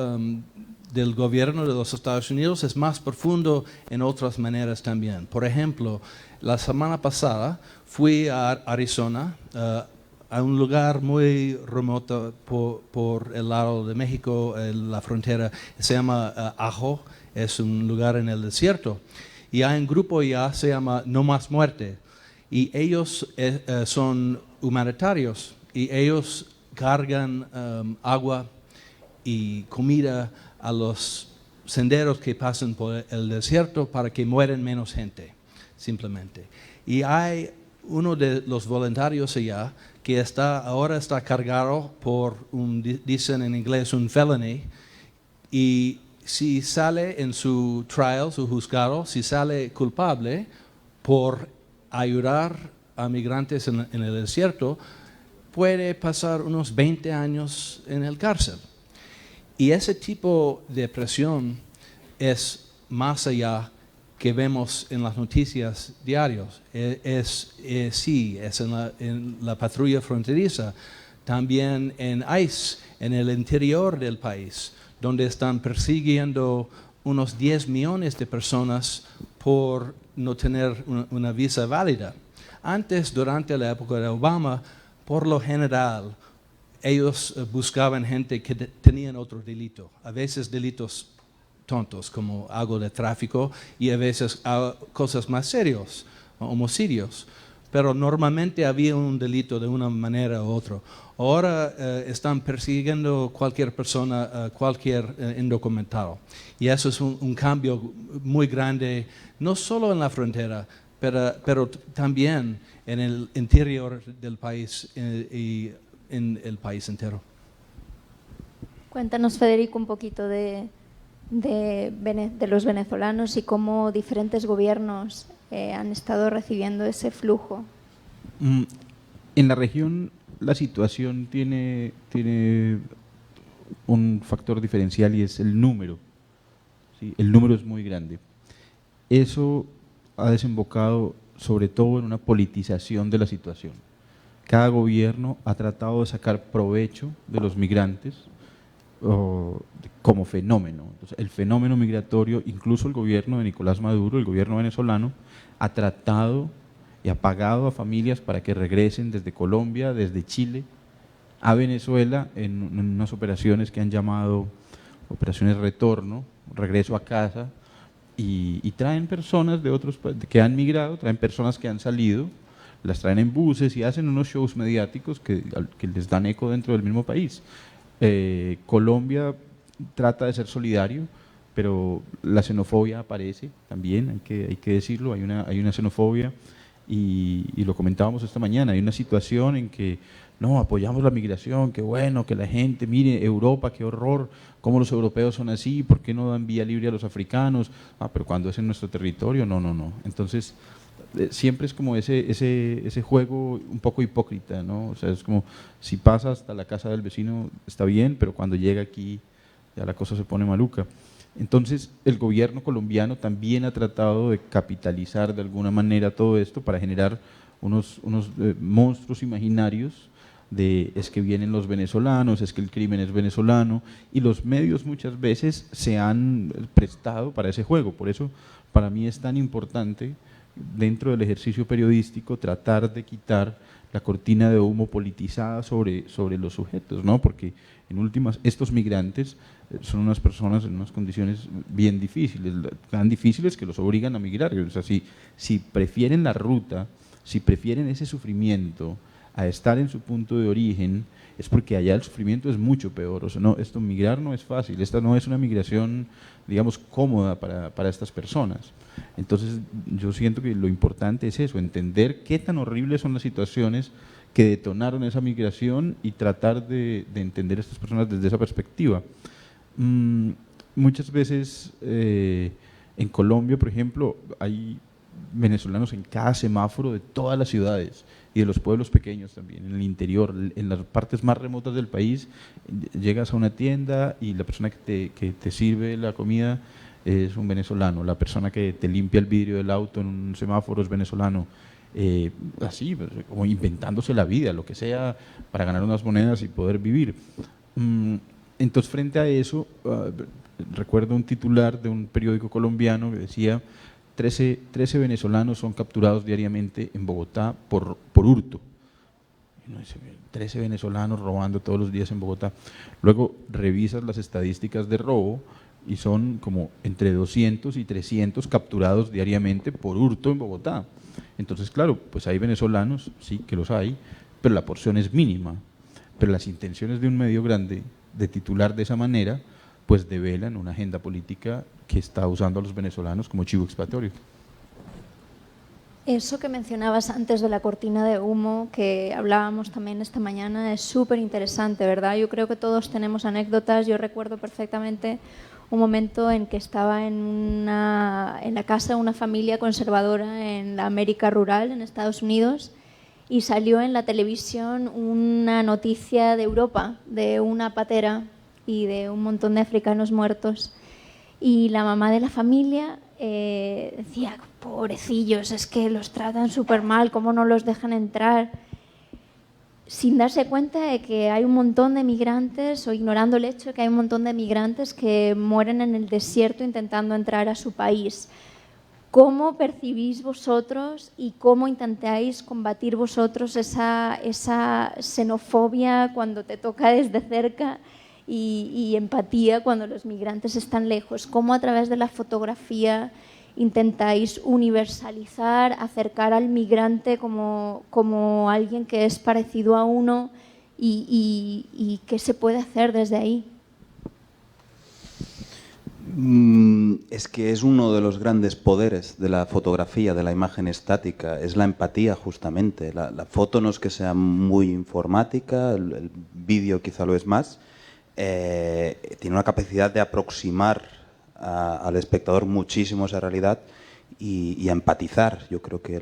del gobierno de los Estados Unidos es más profundo en otras maneras también. Por ejemplo, la semana pasada fui a Arizona, a un lugar muy remoto por el lado de México, la frontera, se llama Ajo, es un lugar en el desierto. Y hay un grupo ya, se llama No Más Muerte, y ellos son humanitarios y ellos cargan agua y comida a los senderos que pasan por el desierto para que mueran menos gente, simplemente. Y hay uno de los voluntarios allá que ahora está cargado por dicen en inglés, un felony, y si sale en su trial, su juzgado, si sale culpable por ayudar a migrantes en el desierto, puede pasar unos 20 años en el cárcel. Y ese tipo de presión es más allá que vemos en las noticias diarios. Sí, es en la patrulla fronteriza, también en ICE, en el interior del país, donde están persiguiendo unos 10 millones de personas por no tener una visa válida. Antes, durante la época de Obama, por lo general, ellos buscaban gente que tenían otro delito, a veces delitos tontos como algo de tráfico y a veces cosas más serias, homicidios. Pero normalmente había un delito de una manera u otra. Ahora están persiguiendo cualquier persona, cualquier indocumentado. Y eso es un cambio muy grande, no solo en la frontera, pero también en el interior del país y en el país entero. Cuéntanos, Federico, un poquito de los venezolanos y cómo diferentes gobiernos han estado recibiendo ese flujo. En la región la situación tiene un factor diferencial y es el número. ¿Sí? El número es muy grande. Eso ha desembocado sobre todo en una politización de la situación. Cada gobierno ha tratado de sacar provecho de los migrantes como fenómeno. Entonces, el fenómeno migratorio, incluso el gobierno de Nicolás Maduro, el gobierno venezolano, ha tratado y ha pagado a familias para que regresen desde Colombia, desde Chile, a Venezuela en unas operaciones que han llamado operaciones retorno, regreso a casa, y traen personas de otros que han migrado, traen personas que han salido, las traen en buses y hacen unos shows mediáticos que les dan eco dentro del mismo país. Colombia trata de ser solidario, pero la xenofobia aparece también, hay que decirlo, hay una xenofobia y lo comentábamos esta mañana, hay una situación en que no, apoyamos la migración, qué bueno, que la gente, mire, Europa, qué horror, cómo los europeos son así, ¿por qué no dan vía libre a los africanos? Pero cuando es en nuestro territorio, no. Entonces, siempre es como ese juego un poco hipócrita, ¿no? O sea, es como, si pasa hasta la casa del vecino está bien, pero cuando llega aquí ya la cosa se pone maluca. Entonces, el gobierno colombiano también ha tratado de capitalizar de alguna manera todo esto para generar unos monstruos imaginarios de es que vienen los venezolanos, es que el crimen es venezolano, y los medios muchas veces se han prestado para ese juego. Por eso, para mí es tan importante dentro del ejercicio periodístico tratar de quitar la cortina de humo politizada sobre los sujetos, ¿no? Porque en últimas estos migrantes son unas personas en unas condiciones bien difíciles, tan difíciles que los obligan a migrar. O sea, si prefieren la ruta, si prefieren ese sufrimiento a estar en su punto de origen, es porque allá el sufrimiento es mucho peor. O sea, no, migrar no es fácil, esta no es una migración, digamos, cómoda para estas personas. Entonces, yo siento que lo importante es eso, entender qué tan horribles son las situaciones que detonaron esa migración y tratar de entender a estas personas desde esa perspectiva. Muchas veces en Colombia, por ejemplo, hay venezolanos en cada semáforo de todas las ciudades y de los pueblos pequeños también, en el interior, en las partes más remotas del país. Llegas a una tienda y la persona que te sirve la comida es un venezolano, la persona que te limpia el vidrio del auto en un semáforo es venezolano, así, como inventándose la vida, lo que sea, para ganar unas monedas y poder vivir. Entonces, frente a eso, recuerdo un titular de un periódico colombiano que decía 13 venezolanos son capturados diariamente en Bogotá por hurto. 13 venezolanos robando todos los días en Bogotá. Luego revisas las estadísticas de robo y son como entre 200 y 300 capturados diariamente por hurto en Bogotá. Entonces, claro, pues hay venezolanos, sí que los hay, pero la porción es mínima. Pero las intenciones de un medio grande de titular de esa manera, pues develan una agenda política que está usando a los venezolanos como chivo expiatorio. Eso que mencionabas antes de la cortina de humo, que hablábamos también esta mañana, es súper interesante, ¿verdad? Yo creo que todos tenemos anécdotas. Yo recuerdo perfectamente un momento en que estaba en la casa de una familia conservadora en la América rural, en Estados Unidos, y salió en la televisión una noticia de Europa, de una patera y de un montón de africanos muertos. Y la mamá de la familia decía, pobrecillos, es que los tratan súper mal, ¿cómo no los dejan entrar? sin darse cuenta de que hay un montón de migrantes o ignorando el hecho de que hay un montón de migrantes que mueren en el desierto intentando entrar a su país. ¿Cómo percibís vosotros y cómo intentáis combatir vosotros esa xenofobia cuando te toca desde cerca y empatía cuando los migrantes están lejos? ¿Cómo a través de la fotografía intentáis universalizar, acercar al migrante como alguien que es parecido a uno y qué se puede hacer desde ahí? Es que es uno de los grandes poderes de la fotografía, de la imagen estática, es la empatía justamente. La foto no es que sea muy informática, el vídeo quizá lo es más, tiene una capacidad de aproximar al espectador muchísimo esa realidad y a empatizar. Yo creo que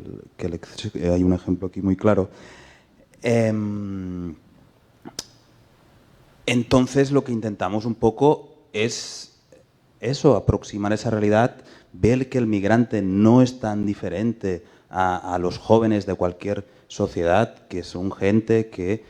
hay un ejemplo aquí muy claro. Entonces lo que intentamos un poco es eso, aproximar esa realidad, ver que el migrante no es tan diferente a los jóvenes de cualquier sociedad, que son gente que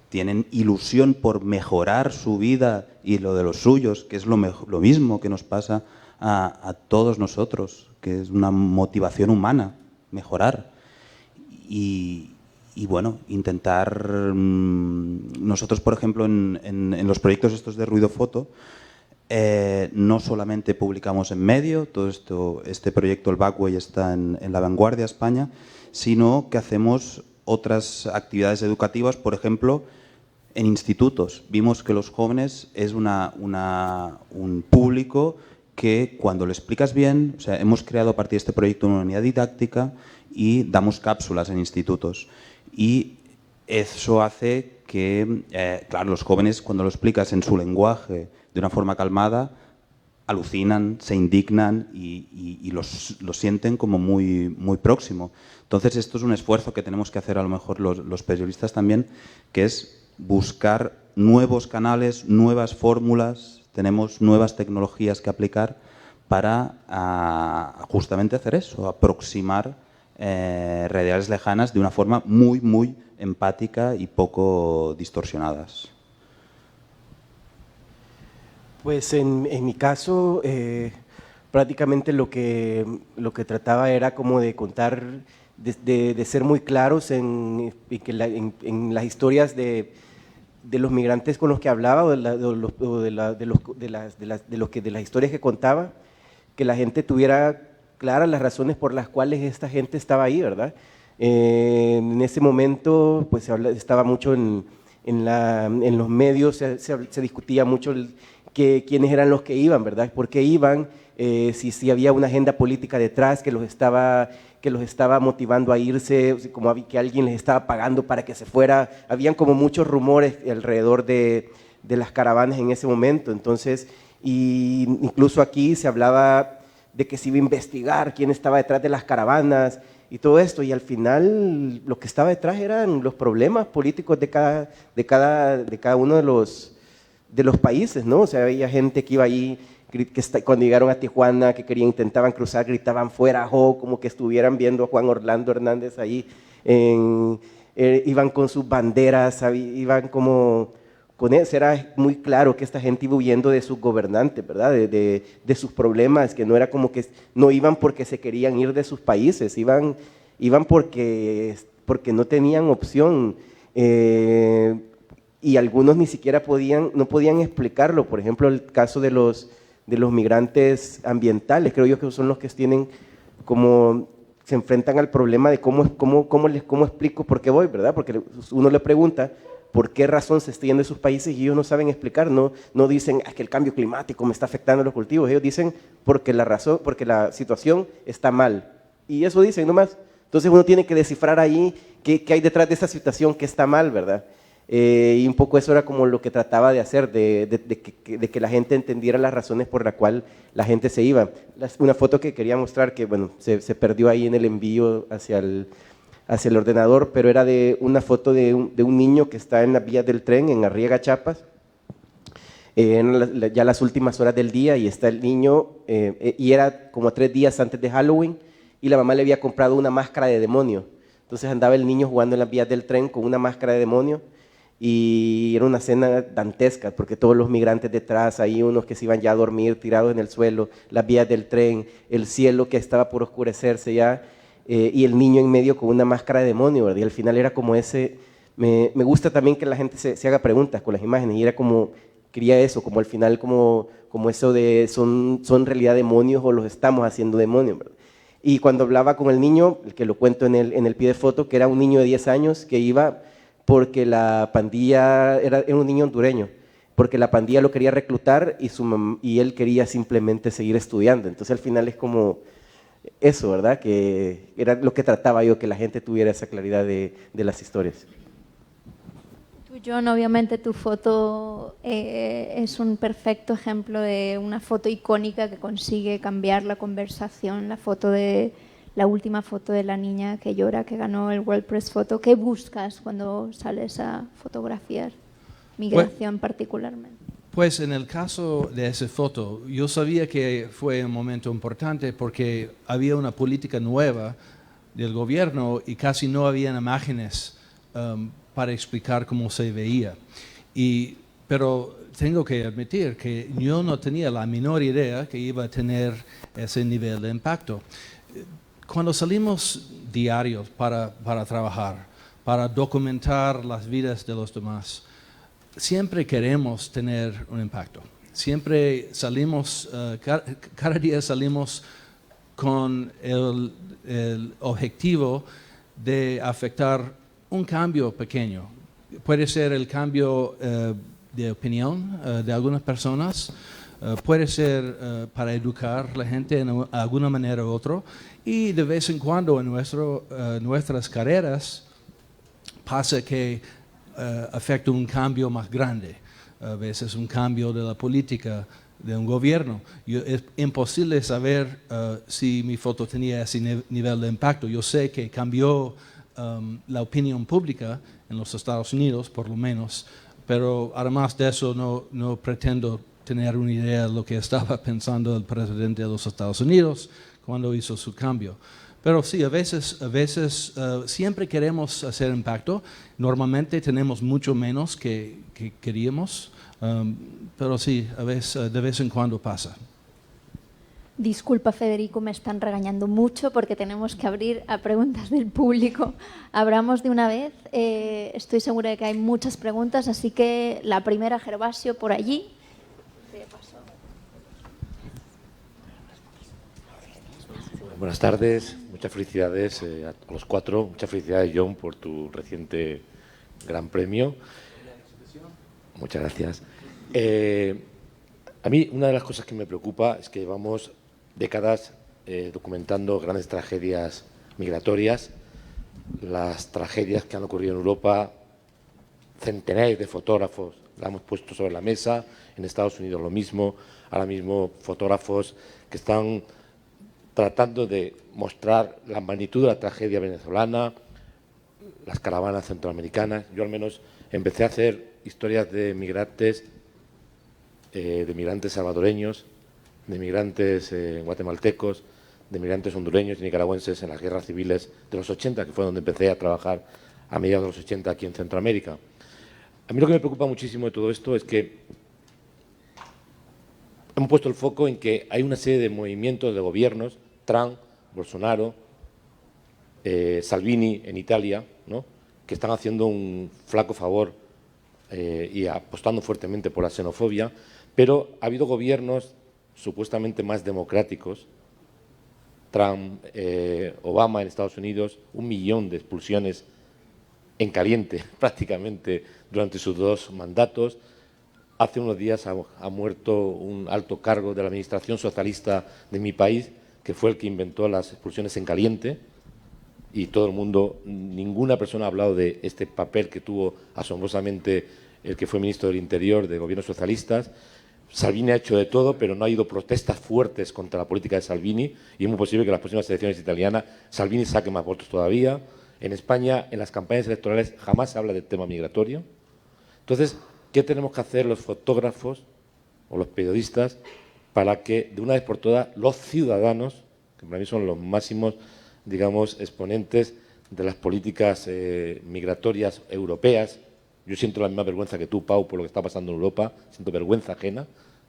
tienen ilusión por mejorar su vida y lo de los suyos, que es lo mismo que nos pasa a todos nosotros, que es una motivación humana, mejorar. Y bueno, intentar... Nosotros, por ejemplo, en los proyectos estos de Ruido Foto, no solamente publicamos en medio, este proyecto, el Backway, está en La Vanguardia, España, sino que hacemos otras actividades educativas, por ejemplo, en institutos. Vimos que los jóvenes es un público que cuando lo explicas bien, o sea, hemos creado a partir de este proyecto una unidad didáctica y damos cápsulas en institutos. Y eso hace que, claro, los jóvenes cuando lo explicas en su lenguaje, de una forma calmada, alucinan, se indignan y lo sienten como muy, muy próximo. Entonces esto es un esfuerzo que tenemos que hacer a lo mejor los periodistas también, que es buscar nuevos canales, nuevas fórmulas, tenemos nuevas tecnologías que aplicar para justamente hacer eso, aproximar realidades lejanas de una forma muy, muy empática y poco distorsionadas. Pues en mi caso, prácticamente lo que trataba era como de contar, de ser muy claros en las historias de los migrantes con los que hablaba, o de las historias que contaba, que la gente tuviera claras las razones por las cuales esta gente estaba ahí, ¿verdad? En ese momento, pues estaba mucho en los medios, se discutía mucho quiénes eran los que iban, ¿verdad? ¿Por qué iban? Si había una agenda política detrás que los estaba motivando a irse, como que alguien les estaba pagando para que se fuera. Habían como muchos rumores alrededor de las caravanas en ese momento. Entonces, incluso aquí se hablaba de que se iba a investigar quién estaba detrás de las caravanas y todo esto, y al final lo que estaba detrás eran los problemas políticos de cada uno de los países, ¿no? O sea, había gente que iba ahí, cuando llegaron a Tijuana, que intentaban cruzar, gritaban fuera, como que estuvieran viendo a Juan Orlando Hernández ahí, iban con sus banderas, iban como con eso. Era muy claro que esta gente iba huyendo de sus gobernantes, ¿verdad? De sus problemas, que no era como que no iban porque se querían ir de sus países, iban porque no tenían opción. Y algunos ni siquiera no podían explicarlo. Por ejemplo, el caso de los migrantes ambientales, creo yo que son los que se enfrentan al problema de cómo explico por qué voy, ¿verdad? Porque uno le pregunta por qué razón se está yendo de sus países y ellos no saben explicar, no dicen que el cambio climático me está afectando los cultivos, ellos dicen porque la situación está mal. Y eso dicen nomás. Entonces uno tiene que descifrar ahí qué hay detrás de esa situación que está mal, ¿verdad? Y un poco eso era como lo que trataba de hacer, de que la gente entendiera las razones por las cuales la gente se iba. Una foto que quería mostrar que bueno, se perdió ahí en el envío hacia el ordenador, pero era una foto de un niño que está en las vías del tren en Arriaga, Chiapas, ya las últimas horas del día, y está el niño, y era como 3 días antes de Halloween, y la mamá le había comprado una máscara de demonio. Entonces andaba el niño jugando en las vías del tren con una máscara de demonio y era una escena dantesca porque todos los migrantes detrás, ahí unos que se iban ya a dormir tirados en el suelo, las vías del tren, el cielo que estaba por oscurecerse ya y el niño en medio con una máscara de demonio, ¿verdad? Y al final era como ese, me gusta también que la gente se haga preguntas con las imágenes y era como, quería eso, como al final como eso de son en realidad demonios o los estamos haciendo demonios, ¿verdad? Y cuando hablaba con el niño, el que lo cuento en el pie de foto, que era un niño de 10 años que iba porque la pandilla, era un niño hondureño, porque la pandilla lo quería reclutar y él quería simplemente seguir estudiando. Entonces al final es como eso, ¿verdad? Que era lo que trataba yo, que la gente tuviera esa claridad de las historias. Tú, John, obviamente tu foto es un perfecto ejemplo de una foto icónica que consigue cambiar la conversación, la última foto de la niña que llora, que ganó el World Press Photo. ¿Qué buscas cuando sales a fotografiar migración particularmente? Pues en el caso de esa foto, yo sabía que fue un momento importante porque había una política nueva del gobierno y casi no había imágenes para explicar cómo se veía. Pero tengo que admitir que yo no tenía la menor idea que iba a tener ese nivel de impacto. Cuando salimos diarios para trabajar, para documentar las vidas de los demás, siempre queremos tener un impacto. Siempre salimos, cada día salimos con el objetivo de afectar un cambio pequeño. Puede ser el cambio de opinión de algunas personas, puede ser para educar a la gente de alguna manera u otra, y de vez en cuando en nuestras carreras pasa que afecta un cambio más grande, a veces un cambio de la política de un gobierno. Es imposible saber si mi foto tenía ese nivel de impacto. Yo sé que cambió la opinión pública en los Estados Unidos, por lo menos, pero además de eso no pretendo tener una idea de lo que estaba pensando el presidente de los Estados Unidos cuando hizo su cambio. Pero sí, a veces siempre queremos hacer impacto. Normalmente tenemos mucho menos que queríamos, pero sí, de vez en cuando pasa. Disculpa, Federico, me están regañando mucho porque tenemos que abrir a preguntas del público. Abramos de una vez. Estoy segura de que hay muchas preguntas, así que la primera, Gervasio, por allí. Buenas tardes, muchas felicidades a los cuatro, muchas felicidades, John, por tu reciente gran premio. Muchas gracias. A mí una de las cosas que me preocupa es que llevamos décadas documentando grandes tragedias migratorias, las tragedias que han ocurrido en Europa, centenares de fotógrafos la hemos puesto sobre la mesa, en Estados Unidos lo mismo, ahora mismo fotógrafos que están tratando de mostrar la magnitud de la tragedia venezolana, las caravanas centroamericanas. Yo al menos empecé a hacer historias de migrantes salvadoreños, de migrantes guatemaltecos, de migrantes hondureños y nicaragüenses en las guerras civiles de los 80, que fue donde empecé a trabajar a mediados de los 80 aquí en Centroamérica. A mí lo que me preocupa muchísimo de todo esto es que hemos puesto el foco en que hay una serie de movimientos de gobiernos, Trump, Bolsonaro, Salvini en Italia, ¿no?, que están haciendo un flaco favor y apostando fuertemente por la xenofobia, pero ha habido gobiernos supuestamente más democráticos, Trump, Obama en Estados Unidos, 1 millón de expulsiones en caliente prácticamente durante sus 2 mandatos. Hace unos días ha muerto un alto cargo de la administración socialista de mi país, que fue el que inventó las expulsiones en caliente, y todo el mundo, ninguna persona ha hablado de este papel que tuvo asombrosamente el que fue ministro del Interior de gobiernos socialistas. Salvini ha hecho de todo, pero no ha habido protestas fuertes contra la política de Salvini, y es muy posible que en las próximas elecciones italianas Salvini saque más votos todavía. En España, en las campañas electorales, jamás se habla del tema migratorio. Entonces, ¿qué tenemos que hacer los fotógrafos o los periodistas para que, de una vez por todas, los ciudadanos, que para mí son los máximos, digamos, exponentes de las políticas migratorias europeas. Yo siento la misma vergüenza que tú, Pau, por lo que está pasando en Europa, siento vergüenza ajena.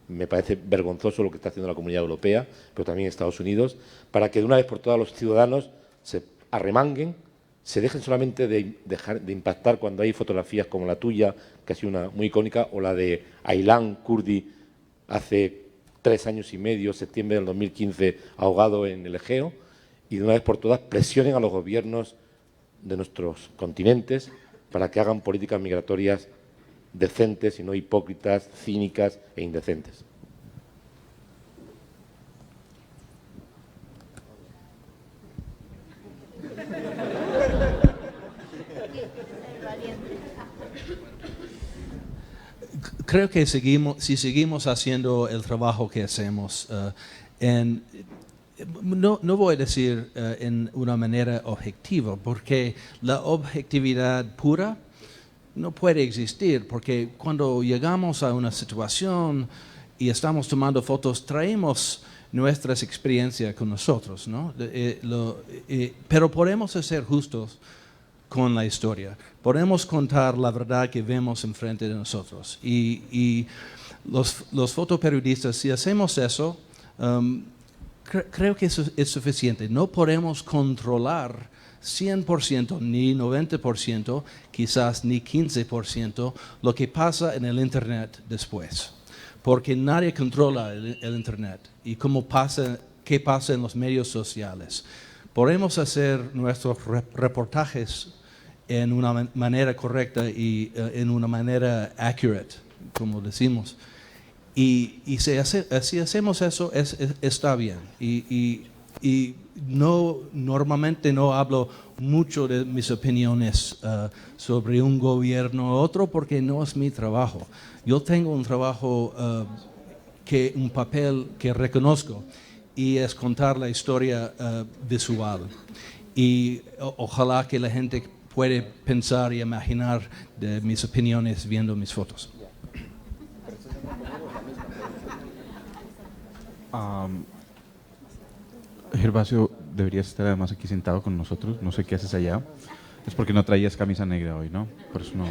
Me parece vergonzoso lo que está haciendo la Comunidad Europea, pero también Estados Unidos, para que de una vez por todas los ciudadanos se arremanguen, se dejen solamente de impactar cuando hay fotografías como la tuya, que ha sido una muy icónica, o la de Aylan Kurdi hace 3 años y medio, septiembre del 2015, ahogado en el Egeo, y de una vez por todas presionen a los gobiernos de nuestros continentes para que hagan políticas migratorias decentes y no hipócritas, cínicas e indecentes. Creo que si seguimos haciendo el trabajo que hacemos, no voy a decir en una manera objetiva, porque la objetividad pura no puede existir, porque cuando llegamos a una situación y estamos tomando fotos, traemos nuestras experiencias con nosotros, ¿no? Pero podemos ser justos con la historia. Podemos contar la verdad que vemos enfrente de nosotros. Y los fotoperiodistas, si hacemos eso, creo que eso es suficiente. No podemos controlar 100%, ni 90%, quizás ni 15% lo que pasa en el Internet después. Porque nadie controla el Internet y qué pasa en los medios sociales. Podemos hacer nuestros reportajes en una manera correcta y en una manera accurate, como decimos. Y si hacemos eso, está bien. Y normalmente no hablo mucho de mis opiniones sobre un gobierno u otro, porque no es mi trabajo. Yo tengo un trabajo, un papel que reconozco, y es contar la historia visual. Y ojalá que la gente puede pensar y imaginar de mis opiniones viendo mis fotos. Gervasio, deberías estar además aquí sentado con nosotros. No sé qué haces allá. Es porque no traías camisa negra hoy, ¿no? Por eso no.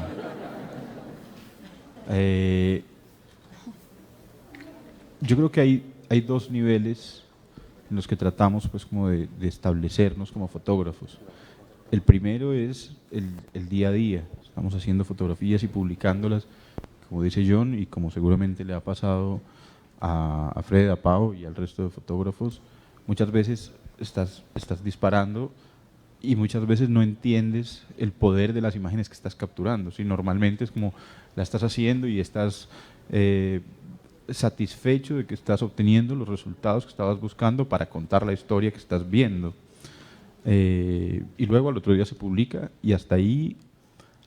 Yo creo que hay 2 niveles en los que tratamos, pues, como de establecernos como fotógrafos. El primero es el día a día. Estamos haciendo fotografías y publicándolas, como dice John, y como seguramente le ha pasado a Fred, a Pau y al resto de fotógrafos. Muchas veces estás disparando y muchas veces no entiendes el poder de las imágenes que estás capturando. ¿Sí? Normalmente es como la estás haciendo y estás satisfecho de que estás obteniendo los resultados que estabas buscando para contar la historia que estás viendo. Y luego al otro día se publica y hasta ahí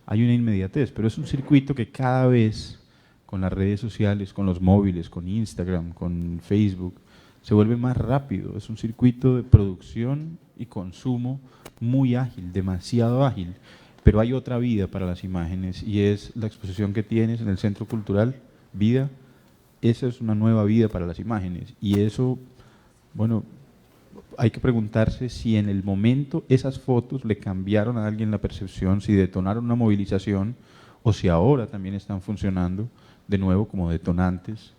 hay una inmediatez, pero es un circuito que cada vez con las redes sociales, con los móviles, con Instagram, con Facebook, se vuelve más rápido. Es un circuito de producción y consumo muy ágil, demasiado ágil, pero hay otra vida para las imágenes y es la exposición que tienes en el Centro Cultural Vida. Esa es una nueva vida para las imágenes y eso, bueno, hay que preguntarse si en el momento esas fotos le cambiaron a alguien la percepción, si detonaron una movilización o si ahora también están funcionando de nuevo como detonantes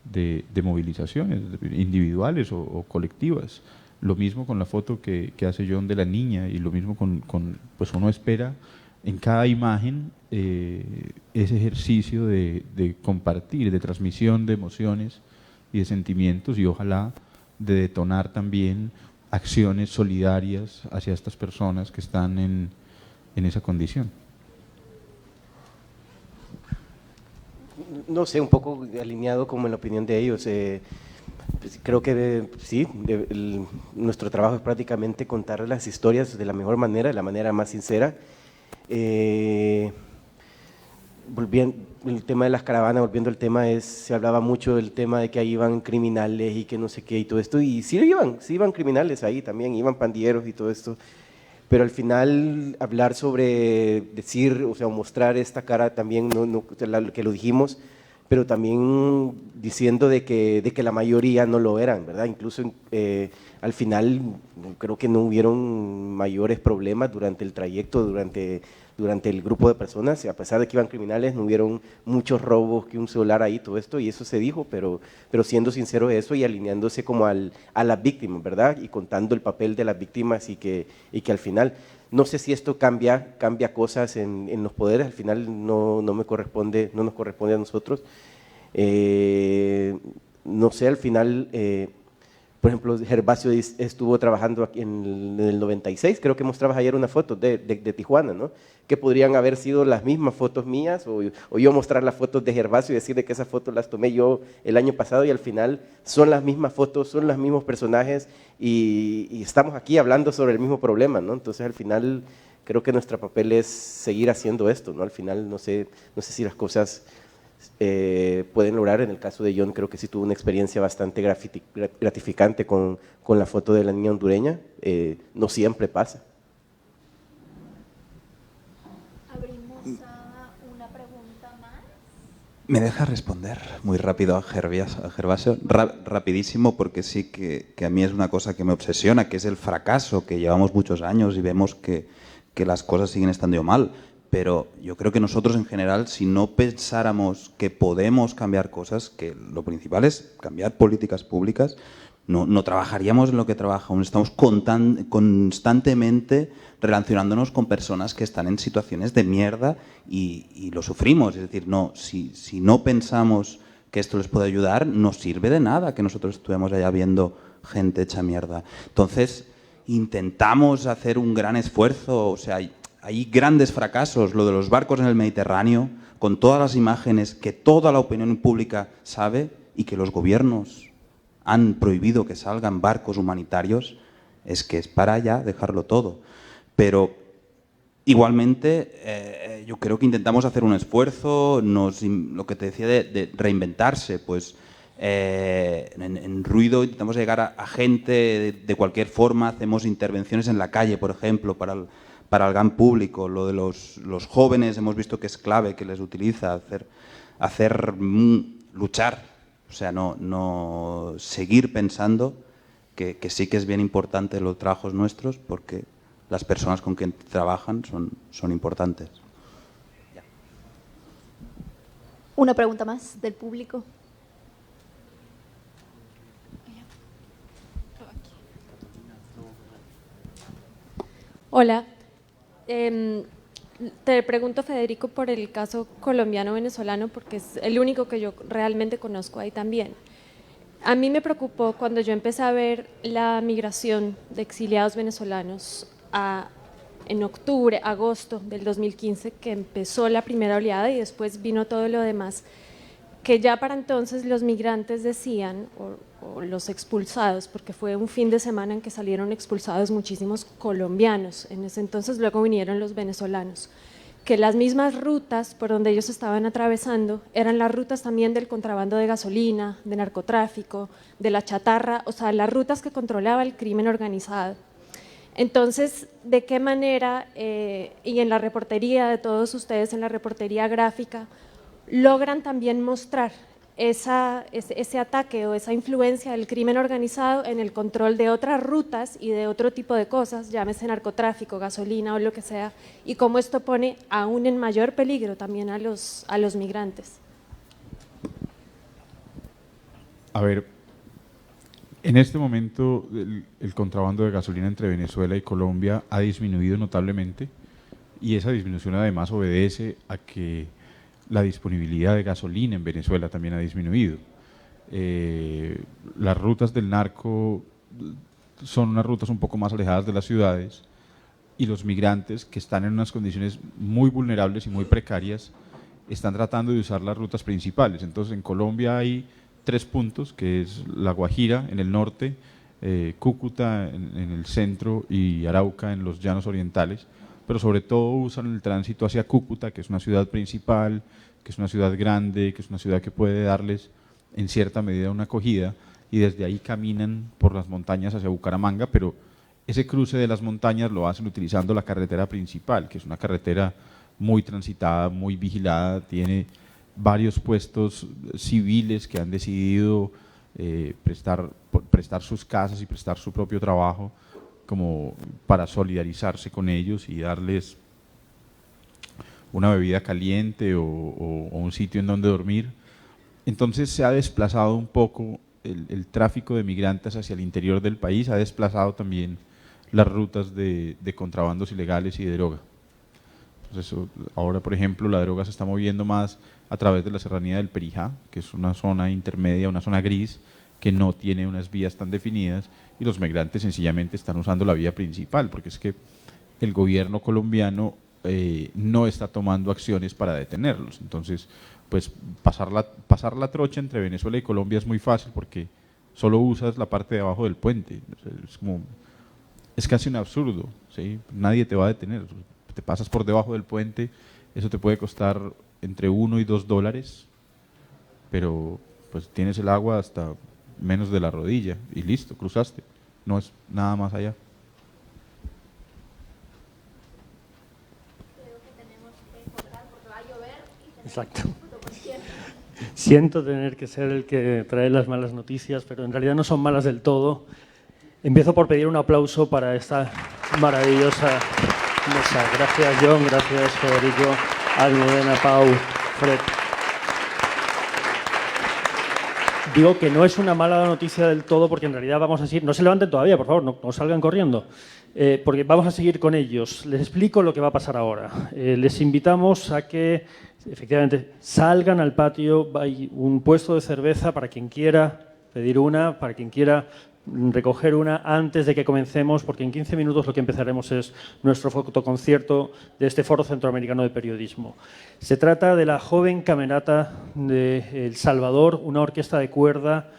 de movilizaciones individuales o colectivas. Lo mismo con la foto que hace John de la niña y lo mismo pues uno espera en cada imagen ese ejercicio de compartir, de transmisión de emociones y de sentimientos y ojalá de detonar también acciones solidarias hacia estas personas que están en esa condición. No sé, un poco alineado como en la opinión de ellos. Pues creo que sí, nuestro trabajo es prácticamente contar las historias de la mejor manera, de la manera más sincera. Volviendo el tema de las caravanas, volviendo al tema, se hablaba mucho del tema de que ahí iban criminales y que no sé qué y todo esto, y sí iban criminales ahí también, iban pandilleros y todo esto, pero al final hablar sobre decir, o sea, mostrar esta cara también, que lo dijimos, pero también diciendo de que la mayoría no lo eran, ¿verdad? Incluso al final creo que no hubieron mayores problemas durante el trayecto, durante el grupo de personas, y a pesar de que iban criminales, no hubieron muchos robos, que un celular ahí, todo esto, y eso se dijo, pero siendo sincero eso y alineándose como a las víctimas, ¿verdad? Y contando el papel de las víctimas y que al final, no sé si esto cambia cosas en los poderes, al final no nos corresponde a nosotros. No sé, al final, por ejemplo, Gervasio estuvo trabajando aquí en el 96, creo que mostrabas ayer una foto de Tijuana, ¿no? Que podrían haber sido las mismas fotos mías o yo mostrar las fotos de Gervasio y decirle que esas fotos las tomé yo el año pasado, y al final son las mismas fotos, son los mismos personajes y estamos aquí hablando sobre el mismo problema, ¿no? Entonces al final creo que nuestro papel es seguir haciendo esto, ¿no? Al final no sé si las cosas pueden lograr. En el caso de John creo que sí tuvo una experiencia bastante gratificante con la foto de la niña hondureña, no siempre pasa. Abrimos a una pregunta más. ¿Me deja responder muy rápido a Gervasio? Rapidísimo, porque sí que a mí es una cosa que me obsesiona, que es el fracaso, que llevamos muchos años y vemos que las cosas siguen estando mal. Pero yo creo que nosotros en general, si no pensáramos que podemos cambiar cosas, que lo principal es cambiar políticas públicas, no trabajaríamos en lo que trabajamos. Estamos constantemente relacionándonos con personas que están en situaciones de mierda y lo sufrimos. Es decir, si no pensamos que esto les puede ayudar, no sirve de nada que nosotros estuvimos allá viendo gente hecha mierda. Entonces, intentamos hacer un gran esfuerzo, o sea, hay grandes fracasos, lo de los barcos en el Mediterráneo, con todas las imágenes que toda la opinión pública sabe y que los gobiernos han prohibido que salgan barcos humanitarios, es que es para ya dejarlo todo. Pero igualmente yo creo que intentamos hacer un esfuerzo, lo que te decía de reinventarse, pues en Ruido intentamos llegar a gente de cualquier forma, hacemos intervenciones en la calle, por ejemplo, para el gran público. Lo de los jóvenes hemos visto que es clave, que les utiliza hacer luchar, o sea, no seguir pensando que sí que es bien importante los trabajos nuestros, porque las personas con quien trabajan son importantes. Ya. Una pregunta más del público. Hola. Te pregunto, Federico, por el caso colombiano-venezolano, porque es el único que yo realmente conozco ahí también. A mí me preocupó cuando yo empecé a ver la migración de exiliados venezolanos en octubre, agosto del 2015, que empezó la primera oleada y después vino todo lo demás, que ya para entonces los migrantes decían, o los expulsados, porque fue un fin de semana en que salieron expulsados muchísimos colombianos, en ese entonces luego vinieron los venezolanos, que las mismas rutas por donde ellos estaban atravesando eran las rutas también del contrabando de gasolina, de narcotráfico, de la chatarra, o sea, las rutas que controlaba el crimen organizado. Entonces, ¿de qué manera, y en la reportería de todos ustedes, en la reportería gráfica, logran también mostrar ese ataque o esa influencia del crimen organizado en el control de otras rutas y de otro tipo de cosas, llámese narcotráfico, gasolina o lo que sea, y cómo esto pone aún en mayor peligro también a los migrantes? A ver, en este momento el contrabando de gasolina entre Venezuela y Colombia ha disminuido notablemente, y esa disminución además obedece a que la disponibilidad de gasolina en Venezuela también ha disminuido. Las rutas del narco son unas rutas un poco más alejadas de las ciudades, y los migrantes, que están en unas condiciones muy vulnerables y muy precarias, están tratando de usar las rutas principales. Entonces, en Colombia hay 3 puntos, que es La Guajira en el norte, Cúcuta en el centro y Arauca en los llanos orientales, pero sobre todo usan el tránsito hacia Cúcuta, que es una ciudad principal, que es una ciudad grande, que es una ciudad que puede darles en cierta medida una acogida, y desde ahí caminan por las montañas hacia Bucaramanga, pero ese cruce de las montañas lo hacen utilizando la carretera principal, que es una carretera muy transitada, muy vigilada, tiene varios puestos civiles que han decidido prestar sus casas y prestar su propio trabajo como para solidarizarse con ellos y darles una bebida caliente o un sitio en donde dormir. Entonces se ha desplazado un poco el tráfico de migrantes hacia el interior del país, ha desplazado también las rutas de contrabandos ilegales y de droga. Entonces, ahora, por ejemplo, la droga se está moviendo más a través de la serranía del Perijá, que es una zona intermedia, una zona gris, que no tiene unas vías tan definidas, y los migrantes sencillamente están usando la vía principal, porque es que el gobierno colombiano no está tomando acciones para detenerlos. Entonces, pues pasar la trocha entre Venezuela y Colombia es muy fácil porque solo usas la parte de abajo del puente. Es casi un absurdo, ¿sí? Nadie te va a detener. Te pasas por debajo del puente, eso te puede costar entre $1 y $2, pero pues tienes el agua hasta menos de la rodilla y listo, cruzaste. No es nada más allá. Exacto. Siento tener que ser el que trae las malas noticias, pero en realidad no son malas del todo. Empiezo por pedir un aplauso para esta maravillosa mesa. Gracias, John, gracias, Federico, Almudena, Pau, Fred. Digo que no es una mala noticia del todo porque en realidad vamos a seguir. No se levanten todavía, por favor, no salgan corriendo, porque vamos a seguir con ellos. Les explico lo que va a pasar ahora. Les invitamos a que, efectivamente, salgan al patio. Hay un puesto de cerveza para quien quiera pedir una, para quien quiera recoger una antes de que comencemos, porque en 15 minutos lo que empezaremos es nuestro fotoconcierto de este Foro Centroamericano de Periodismo. Se trata de la joven camerata de El Salvador, una orquesta de cuerda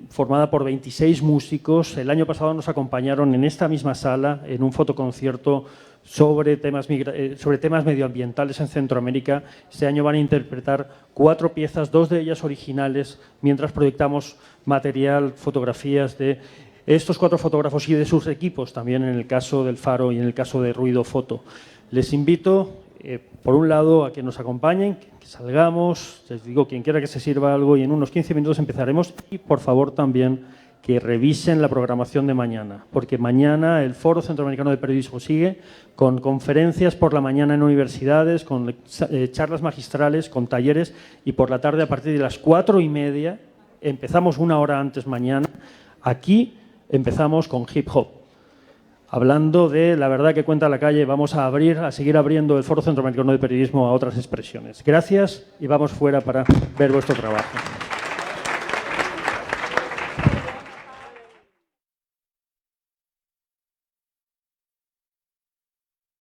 formada por 26 músicos. El año pasado nos acompañaron en esta misma sala en un fotoconcierto sobre temas medioambientales en Centroamérica. Este año van a interpretar 4 piezas, 2 de ellas originales, mientras proyectamos material, fotografías de estos 4 fotógrafos y de sus equipos, también en el caso del Faro y en el caso de Ruido Foto. Les invito, por un lado, a que nos acompañen, que salgamos, les digo, quien quiera que se sirva algo, y en unos 15 minutos empezaremos. Y, por favor, también que revisen la programación de mañana, porque mañana el Foro Centroamericano de Periodismo sigue con conferencias por la mañana en universidades, con charlas magistrales, con talleres, y por la tarde a partir de las 4:30, empezamos una hora antes mañana, aquí empezamos con hip hop. Hablando de la verdad que cuenta la calle, vamos a seguir abriendo el Foro Centroamericano de Periodismo a otras expresiones. Gracias y vamos fuera para ver vuestro trabajo.